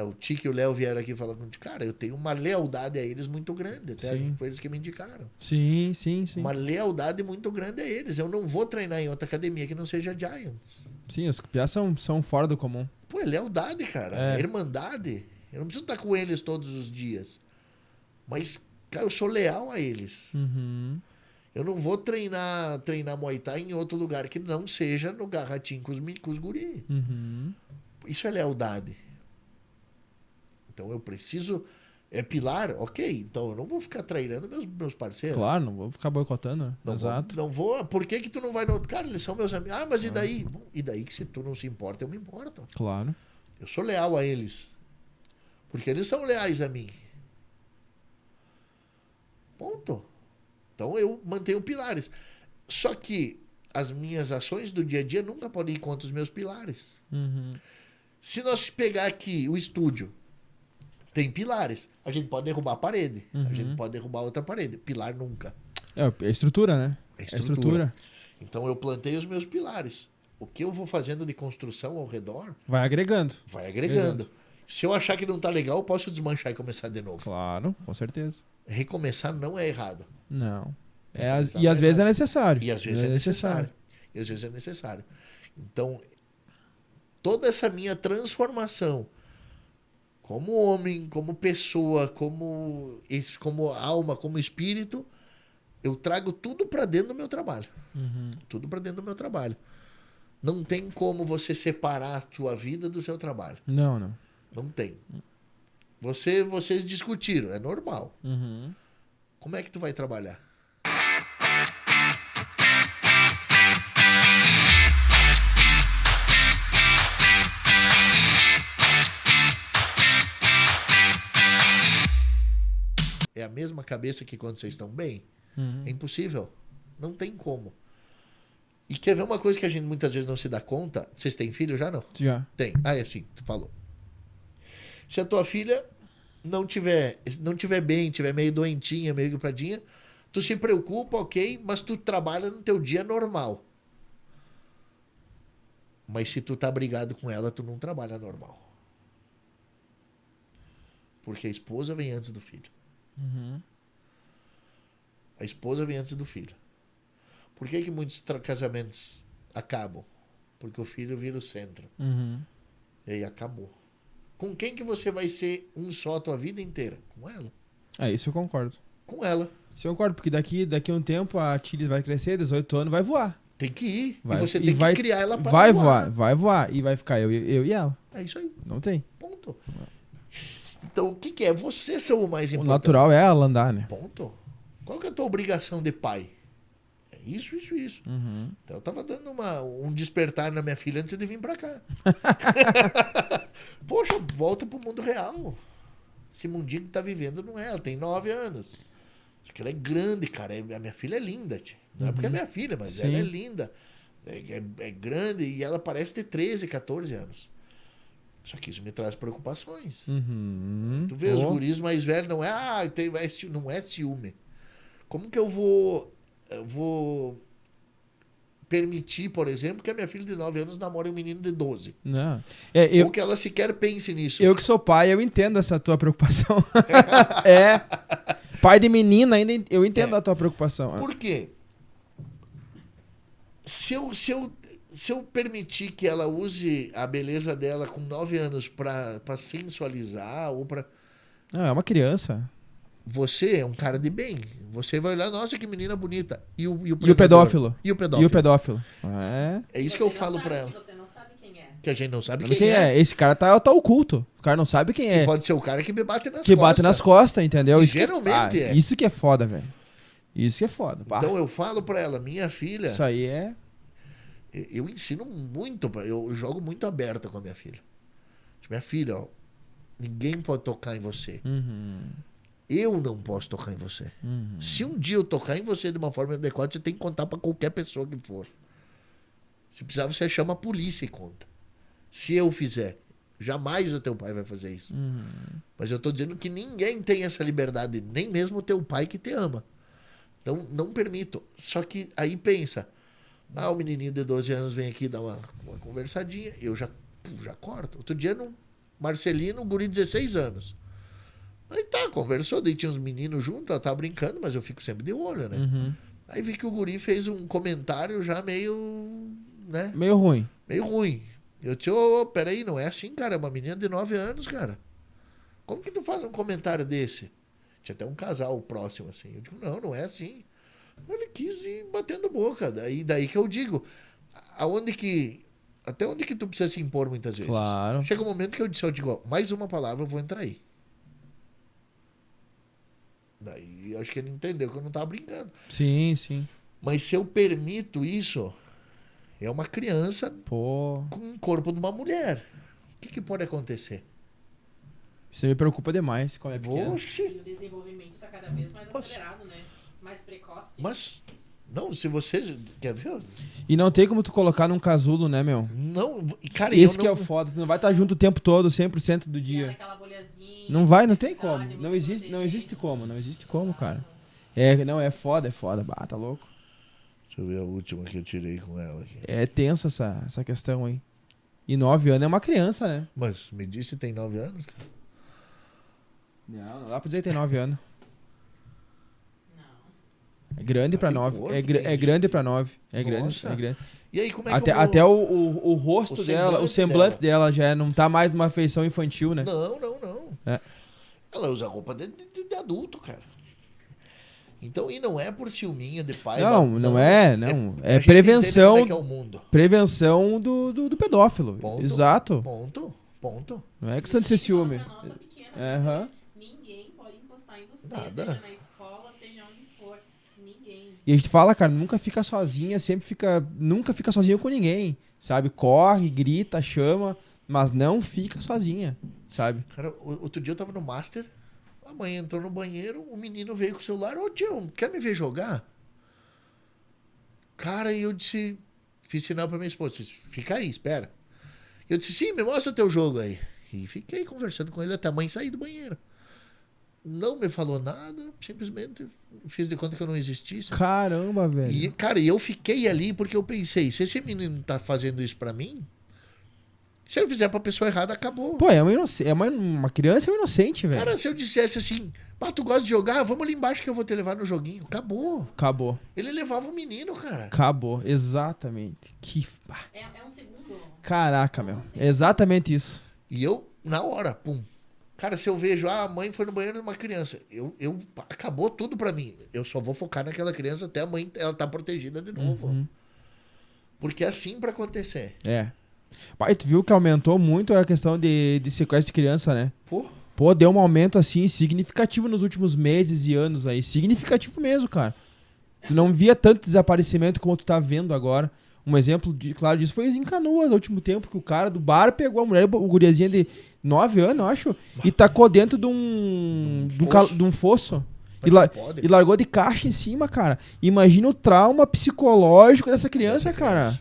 O Tiki e o Léo vieram aqui falando, cara, eu tenho uma lealdade a eles muito grande. Até foi eles que me indicaram. Sim. Uma lealdade muito grande a eles. Eu não vou treinar em outra academia que não seja Giants. Sim, os piás são fora do comum. Pô, é lealdade, cara. É irmandade. Eu não preciso estar com eles todos os dias. Mas, cara, eu sou leal a eles. Eu não vou treinar Muay Thai em outro lugar que não seja no Garratinho com os guri. Isso é lealdade. Então eu preciso... É pilar? Ok. Então eu não vou ficar trairando meus parceiros. Claro, não vou ficar boicotando. Né? Exato. Não vou. Por que tu não vai no outro? Cara, eles são meus amigos. Ah, mas e daí? Bom, e daí que se tu não se importa, eu me importo. Claro. Eu sou leal a eles. Porque eles são leais a mim. Ponto. Então eu mantenho pilares. Só que as minhas ações do dia a dia nunca podem ir contra os meus pilares. Se nós pegar aqui o estúdio, tem pilares. A gente pode derrubar a parede. A gente pode derrubar outra parede. Pilar nunca. É a estrutura, né? É a estrutura. Então eu plantei os meus pilares. O que eu vou fazendo de construção ao redor... Vai agregando. Vai agregando. Se eu achar que não tá legal, eu posso desmanchar e começar de novo. Claro, com certeza. Recomeçar não é errado. Não. E às vezes é necessário. E às vezes é necessário. E às vezes é necessário. Então, toda essa minha transformação como homem, como pessoa, como alma, como espírito, eu trago tudo para dentro do meu trabalho. Tudo para dentro do meu trabalho. Não tem como você separar a sua vida do seu trabalho. Não. Não tem. Vocês discutiram, é normal. Uhum. Como é que tu vai trabalhar? É a mesma cabeça que quando vocês estão bem? Uhum. É impossível. Não tem como. E quer ver uma coisa que a gente muitas vezes não se dá conta? Vocês têm filho já, não? Já. Tem. Ah, é assim, tu falou. Se a tua filha não tiver bem, tiver meio doentinha, meio gripadinha, tu se preocupa, ok, mas tu trabalha no teu dia normal. Mas se tu tá brigado com ela, tu não trabalha normal. Porque a esposa vem antes do filho. Uhum. A esposa vem antes do filho. Por que muitos casamentos acabam? Porque o filho vira o centro. Uhum. E aí acabou. Com quem que você vai ser um só a tua vida inteira? Com ela. Isso eu concordo. Com ela. Isso eu concordo, porque daqui a um tempo a Tilis vai crescer, 18 anos, vai voar. Tem que ir. Vai, e você tem que criar ela para vai voar. Vai voar. E vai ficar eu e ela. É isso aí. Não tem. Ponto. Então, o que é? Você ser o mais O importante. natural é ela andar, né? Ponto. Qual que é a tua obrigação de pai? É isso. Uhum. Então, eu tava dando um despertar na minha filha antes de vir pra cá. Poxa, volta pro mundo real. Esse mundinho que tá vivendo não é. Ela tem 9 anos. Acho que ela é grande, cara. A minha filha é linda, tia. Não é porque é minha filha, mas Sim. ela é linda. É grande e ela parece ter 13, 14 anos. Só que isso me traz preocupações. Uhum. Tu vê, os guris mais velhos não é... não é ciúme. Como que eu vou permitir, por exemplo, que a minha filha de 9 anos namore um menino de 12? Não. Ou que ela sequer pense nisso. Eu que sou pai, eu entendo essa tua preocupação. Pai de menina, ainda eu entendo a tua preocupação. Por quê? Se eu permitir que ela use a beleza dela com 9 anos pra sensualizar ou pra... Não, é uma criança. Você é um cara de bem. Você vai olhar, nossa, que menina bonita. E o pedófilo. E o pedófilo. É isso que eu falo pra ela. Você não sabe quem é. Que a gente não sabe Sabe quem é. Esse cara tá oculto. O cara não sabe quem é. Pode ser o cara que me bate nas Que costas. bate nas costas, entendeu? Que Isso geralmente é. Isso que é foda, velho. Isso que é foda. Pá. Então eu falo pra ela, minha filha... Isso aí é... Eu ensino muito, eu jogo muito aberto com a minha filha. Minha filha, ó, ninguém pode tocar em você. Uhum. Eu não posso tocar em você. Uhum. Se um dia eu tocar em você de uma forma adequada, você tem que contar pra qualquer pessoa que for. Se precisar, você chama a polícia e conta. Se eu fizer, jamais o teu pai vai fazer isso. Uhum. Mas eu tô dizendo que ninguém tem essa liberdade, nem mesmo o teu pai que te ama. Então, não permito. Só que aí pensa, o menininho de 12 anos vem aqui dar uma conversadinha, eu já corto. Outro dia, Marcelino, um guri de 16 anos. Aí conversou, daí tinha uns meninos juntos, ela tava brincando, mas eu fico sempre de olho, né? Uhum. Aí vi que o guri fez um comentário já meio, né? Meio ruim. Meio ruim. Eu disse, peraí, não é assim, cara, é uma menina de 9 anos, cara. Como que tu faz um comentário desse? Tinha até um casal próximo, assim. Eu digo, não é assim. Ele quis ir batendo boca. Daí que eu digo, até onde que tu precisa se impor muitas vezes? Claro. Chega um momento que eu digo, mais uma palavra, eu vou entrar aí. Daí eu acho que ele entendeu que eu não tava brincando. Sim, sim. Mas se eu permito isso, é uma criança com o corpo de uma mulher. O que pode acontecer? Isso me preocupa demais quando é pequeno. Oxi. E o desenvolvimento está cada vez mais acelerado, né? Mais precoce. Mas, não, se você... Quer ver? E não tem como tu colocar num casulo, né, meu? Não, cara, Isso que é o foda. Tu não vai estar junto o tempo todo, 100% do dia. Não vai, não tem como. Não existe como, cara. É foda. Bah, tá louco. Deixa eu ver a última que eu tirei com ela aqui. É tenso essa questão aí. E 9 anos é uma criança, né? Mas me disse tem 9 anos, cara? Não dá pra dizer que tem 9 anos. Não. É grande pra 9. É grande pra 9. É grande. E aí, como é que até o rosto dela, o semblante dela já não tá mais numa feição infantil, né? Não. É. Ela usa roupa de adulto, cara. Então, e não é por ciúminha de pai. Não é. É prevenção. Como é que é o mundo. Prevenção do pedófilo. Ponto, Exato. Ponto. Ponto. Não é questão de ser ciúme. Pra nossa pequena, Aham. ninguém pode encostar em você, Nada. seja na escola, seja onde for. Ninguém. E a gente fala, cara, nunca fica sozinha, nunca fica sozinha com ninguém, sabe? Corre, grita, chama, mas não fica sozinha, sabe? Cara, outro dia eu tava no Master, a mãe entrou no banheiro, o menino veio com o celular, ô tio, quer me ver jogar? Cara, e eu disse, fiz sinal pra minha esposa, disse, fica aí, espera. Eu disse, sim, me mostra teu jogo aí. E fiquei conversando com ele até a mãe sair do banheiro. Não me falou nada, simplesmente fiz de conta que eu não existisse. Caramba, velho. E, cara, eu fiquei ali porque eu pensei, se esse menino tá fazendo isso pra mim, se eu fizer pra pessoa errada, acabou. Pô, uma criança é um inocente, velho. Cara, se eu dissesse assim, pá, tu gosta de jogar? Vamos ali embaixo que eu vou te levar no joguinho. Acabou. Acabou. Ele levava o menino, cara. Acabou, exatamente. É um segundo. Caraca, meu. Exatamente isso. E eu, na hora, pum. Cara, se eu vejo, a mãe foi no banheiro de uma criança, acabou tudo pra mim. Eu só vou focar naquela criança até a mãe, ela tá protegida de novo. Porque é assim pra acontecer. É. Pai, tu viu que aumentou muito a questão de sequestro de criança, né? Pô, Pô, deu um aumento, assim, significativo nos últimos meses e anos aí. Significativo mesmo, cara. Tu não via tanto desaparecimento como tu tá vendo agora. Um exemplo, claro, disso foi em Canoas, no último tempo, que o cara do bar pegou a mulher, o guriazinha de 9 anos, eu acho, e tacou dentro de um fosso. E largou de caixa em cima, cara. Imagina o trauma psicológico dessa criança, cara.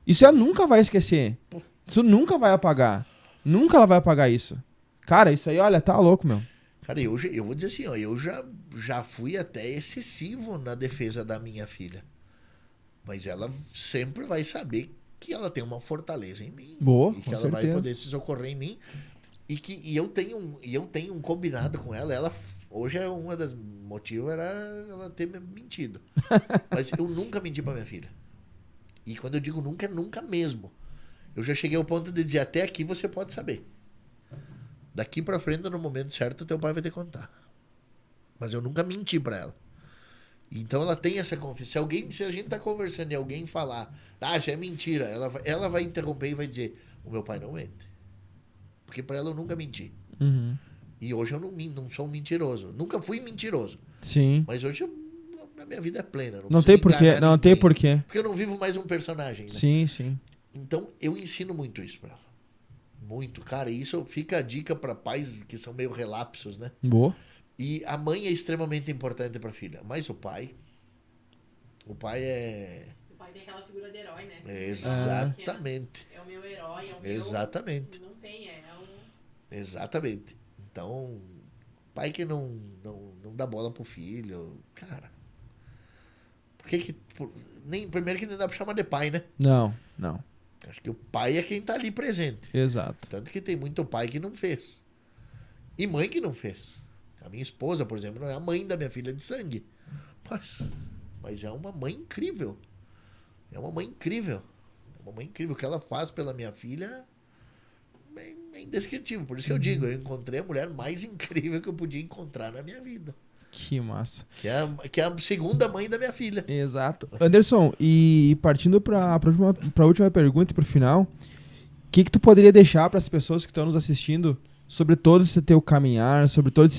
Isso ela nunca vai esquecer. Isso nunca vai apagar. Nunca ela vai apagar isso. Cara, isso aí, olha, tá louco, meu. cara, eu vou dizer assim, ó, eu já fui até excessivo na defesa da minha filha. Mas ela sempre vai saber que ela tem uma fortaleza em mim. Boa, e que com ela vai certeza. poder se socorrer em mim. E eu tenho um combinado com ela. Ela hoje é uma das motivos era ela ter me mentido. Mas eu nunca menti pra minha filha. E quando eu digo nunca, é nunca mesmo. Eu já cheguei ao ponto de dizer, até aqui você pode saber. Daqui pra frente, no momento certo, teu pai vai te contar. Mas eu nunca menti pra ela. Então ela tem essa confiança. Se a gente tá conversando e alguém falar, isso é mentira, ela vai interromper e vai dizer, o meu pai não mente. Porque pra ela eu nunca menti. E hoje eu não sou um mentiroso. Nunca fui mentiroso. Sim. Mas hoje a minha vida é plena. Não tem porquê, não tem porquê. Porque eu não vivo mais um personagem, né? Sim, sim. Então eu ensino muito isso pra ela. Muito, cara. E isso fica a dica pra pais que são meio relapsos, né? Boa. E a mãe é extremamente importante pra filha. Mas o pai é... O pai tem aquela figura de herói, né? Exatamente. É o meu herói, é o meu... Exatamente. Não tem, Exatamente. Então, pai que não dá bola pro filho, cara. Primeiro que nem dá pra chamar de pai, né? Não. Acho que o pai é quem tá ali presente. Exato. Tanto que tem muito pai que não fez. E mãe que não fez. A minha esposa, por exemplo, não é a mãe da minha filha de sangue. Mas é uma mãe incrível. É uma mãe incrível. O que ela faz pela minha filha é indescritível. Por isso que eu digo, eu encontrei a mulher mais incrível que eu podia encontrar na minha vida. Que massa. Que é a segunda mãe da minha filha. Exato. Anderson, e partindo pra última pergunta e pro final, o que tu poderia deixar para as pessoas que estão nos assistindo sobre todo esse teu caminhar, sobre todo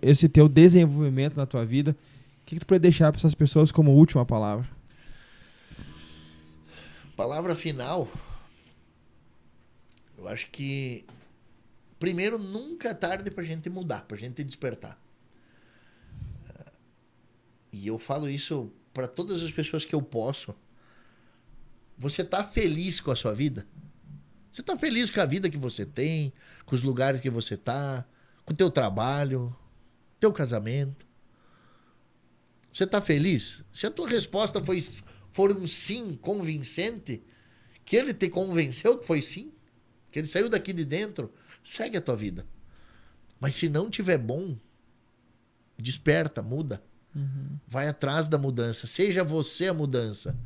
esse teu desenvolvimento na tua vida? O que tu poderia deixar para essas pessoas como última palavra? Palavra final, eu acho que primeiro, nunca é tarde pra gente mudar, pra gente despertar. E eu falo isso pra todas as pessoas que eu posso. Você tá feliz com a sua vida? Você tá feliz com a vida que você tem, com os lugares que você tá, com o teu trabalho, teu casamento? Você tá feliz? Se a tua resposta for um sim convincente, que ele te convenceu que foi sim, que ele saiu daqui de dentro, segue a tua vida. Mas se não tiver bom, desperta, muda. Vai atrás da mudança. Seja você a mudança.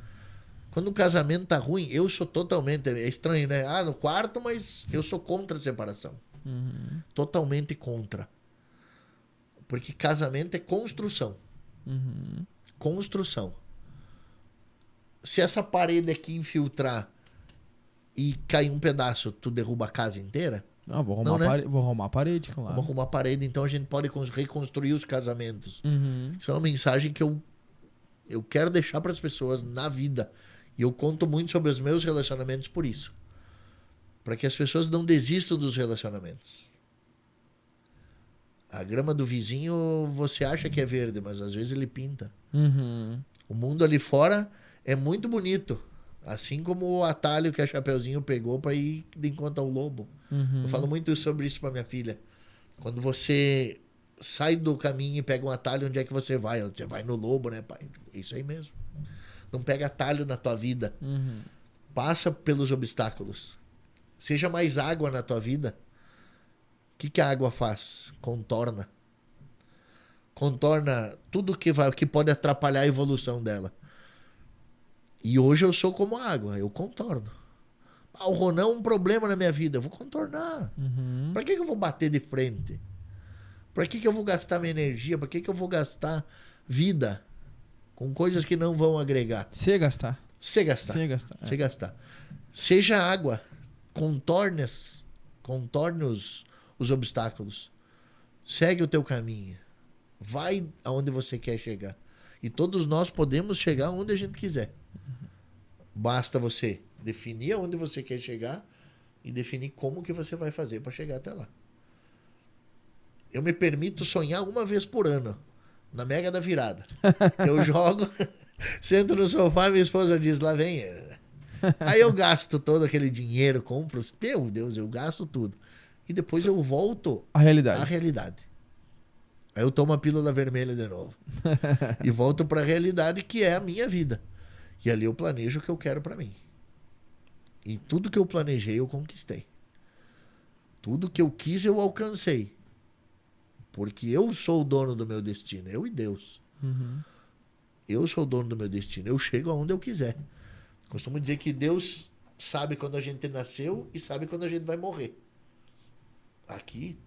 Quando o casamento tá ruim, eu sou totalmente... É estranho, né? No quarto, mas eu sou contra a separação. Totalmente contra. Porque casamento é construção. Construção. Se essa parede aqui infiltrar e cair um pedaço, tu derruba a casa inteira? Não, vou arrumar a parede, claro. Vamos arrumar a parede, então a gente pode reconstruir os casamentos. Uhum. Isso é uma mensagem que eu quero deixar para as pessoas na vida. E eu conto muito sobre os meus relacionamentos por isso. Para que as pessoas não desistam dos relacionamentos. A grama do vizinho você acha que é verde, mas às vezes ele pinta. Uhum. O mundo ali fora é muito bonito. Assim como o atalho que a Chapeuzinho pegou para ir de encontro ao lobo. Uhum. Eu falo muito sobre isso para minha filha. Quando você sai do caminho e pega um atalho, onde é que você vai? Você vai no lobo, né, pai? Isso aí mesmo. Não pega atalho na tua vida. Uhum. Passa pelos obstáculos. Seja mais água na tua vida. O que a água faz? Contorna. Contorna tudo que pode atrapalhar a evolução dela. E hoje eu sou como a água, eu contorno. O Ronan é um problema na minha vida, eu vou contornar. Uhum. Pra que eu vou bater de frente? Pra que eu vou gastar minha energia? Pra que eu vou gastar vida com coisas que não vão agregar? Se gastar. Se gastar. Se gastar. Seja água, contorne os obstáculos. Segue o teu caminho. Vai aonde você quer chegar. E todos nós podemos chegar onde a gente quiser. Basta você definir aonde você quer chegar e definir como que você vai fazer para chegar até lá. Eu me permito sonhar uma vez por ano, na Mega da Virada. Eu jogo, sento no sofá e minha esposa diz, lá vem ele. Aí eu gasto todo aquele dinheiro, compro, meu Deus, eu gasto tudo. E depois eu volto à realidade. Aí eu tomo a pílula vermelha de novo. E volto para a realidade que é a minha vida. E ali eu planejo o que eu quero para mim. E tudo que eu planejei eu conquistei. Tudo que eu quis eu alcancei. Porque eu sou o dono do meu destino. Eu e Deus. Uhum. Eu sou o dono do meu destino. Eu chego aonde eu quiser. Costumo dizer que Deus sabe quando a gente nasceu e sabe quando a gente vai morrer. Aqui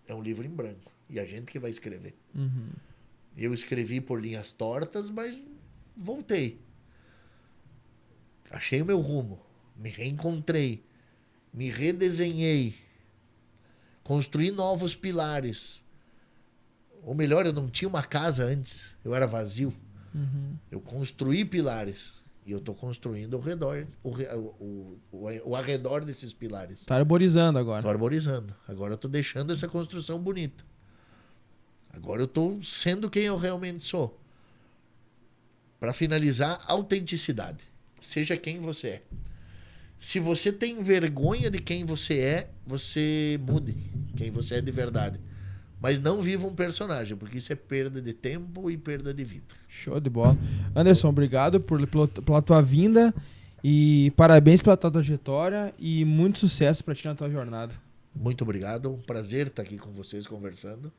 é um livro em branco. E a gente que vai escrever. Uhum. Eu escrevi por linhas tortas, mas voltei. Achei o meu rumo. Me reencontrei. Me redesenhei. Construí novos pilares. Ou melhor, eu não tinha uma casa antes. Eu era vazio. Uhum. Eu construí pilares. E eu estou construindo o arredor desses pilares. Está arborizando agora. Estou arborizando. Agora eu estou deixando essa construção bonita. Agora eu estou sendo quem eu realmente sou. Para finalizar, autenticidade. Seja quem você é. Se você tem vergonha de quem você é, você mude quem você é de verdade. Mas não viva um personagem, porque isso é perda de tempo e perda de vida. Show de bola. Anderson, obrigado pela tua vinda e parabéns pela tua trajetória e muito sucesso para ti na tua jornada. Muito obrigado. Um prazer estar aqui com vocês conversando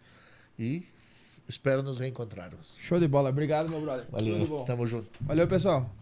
e espero nos reencontrarmos. Show de bola. Obrigado, meu brother. Valeu. Tamo junto. Valeu, pessoal.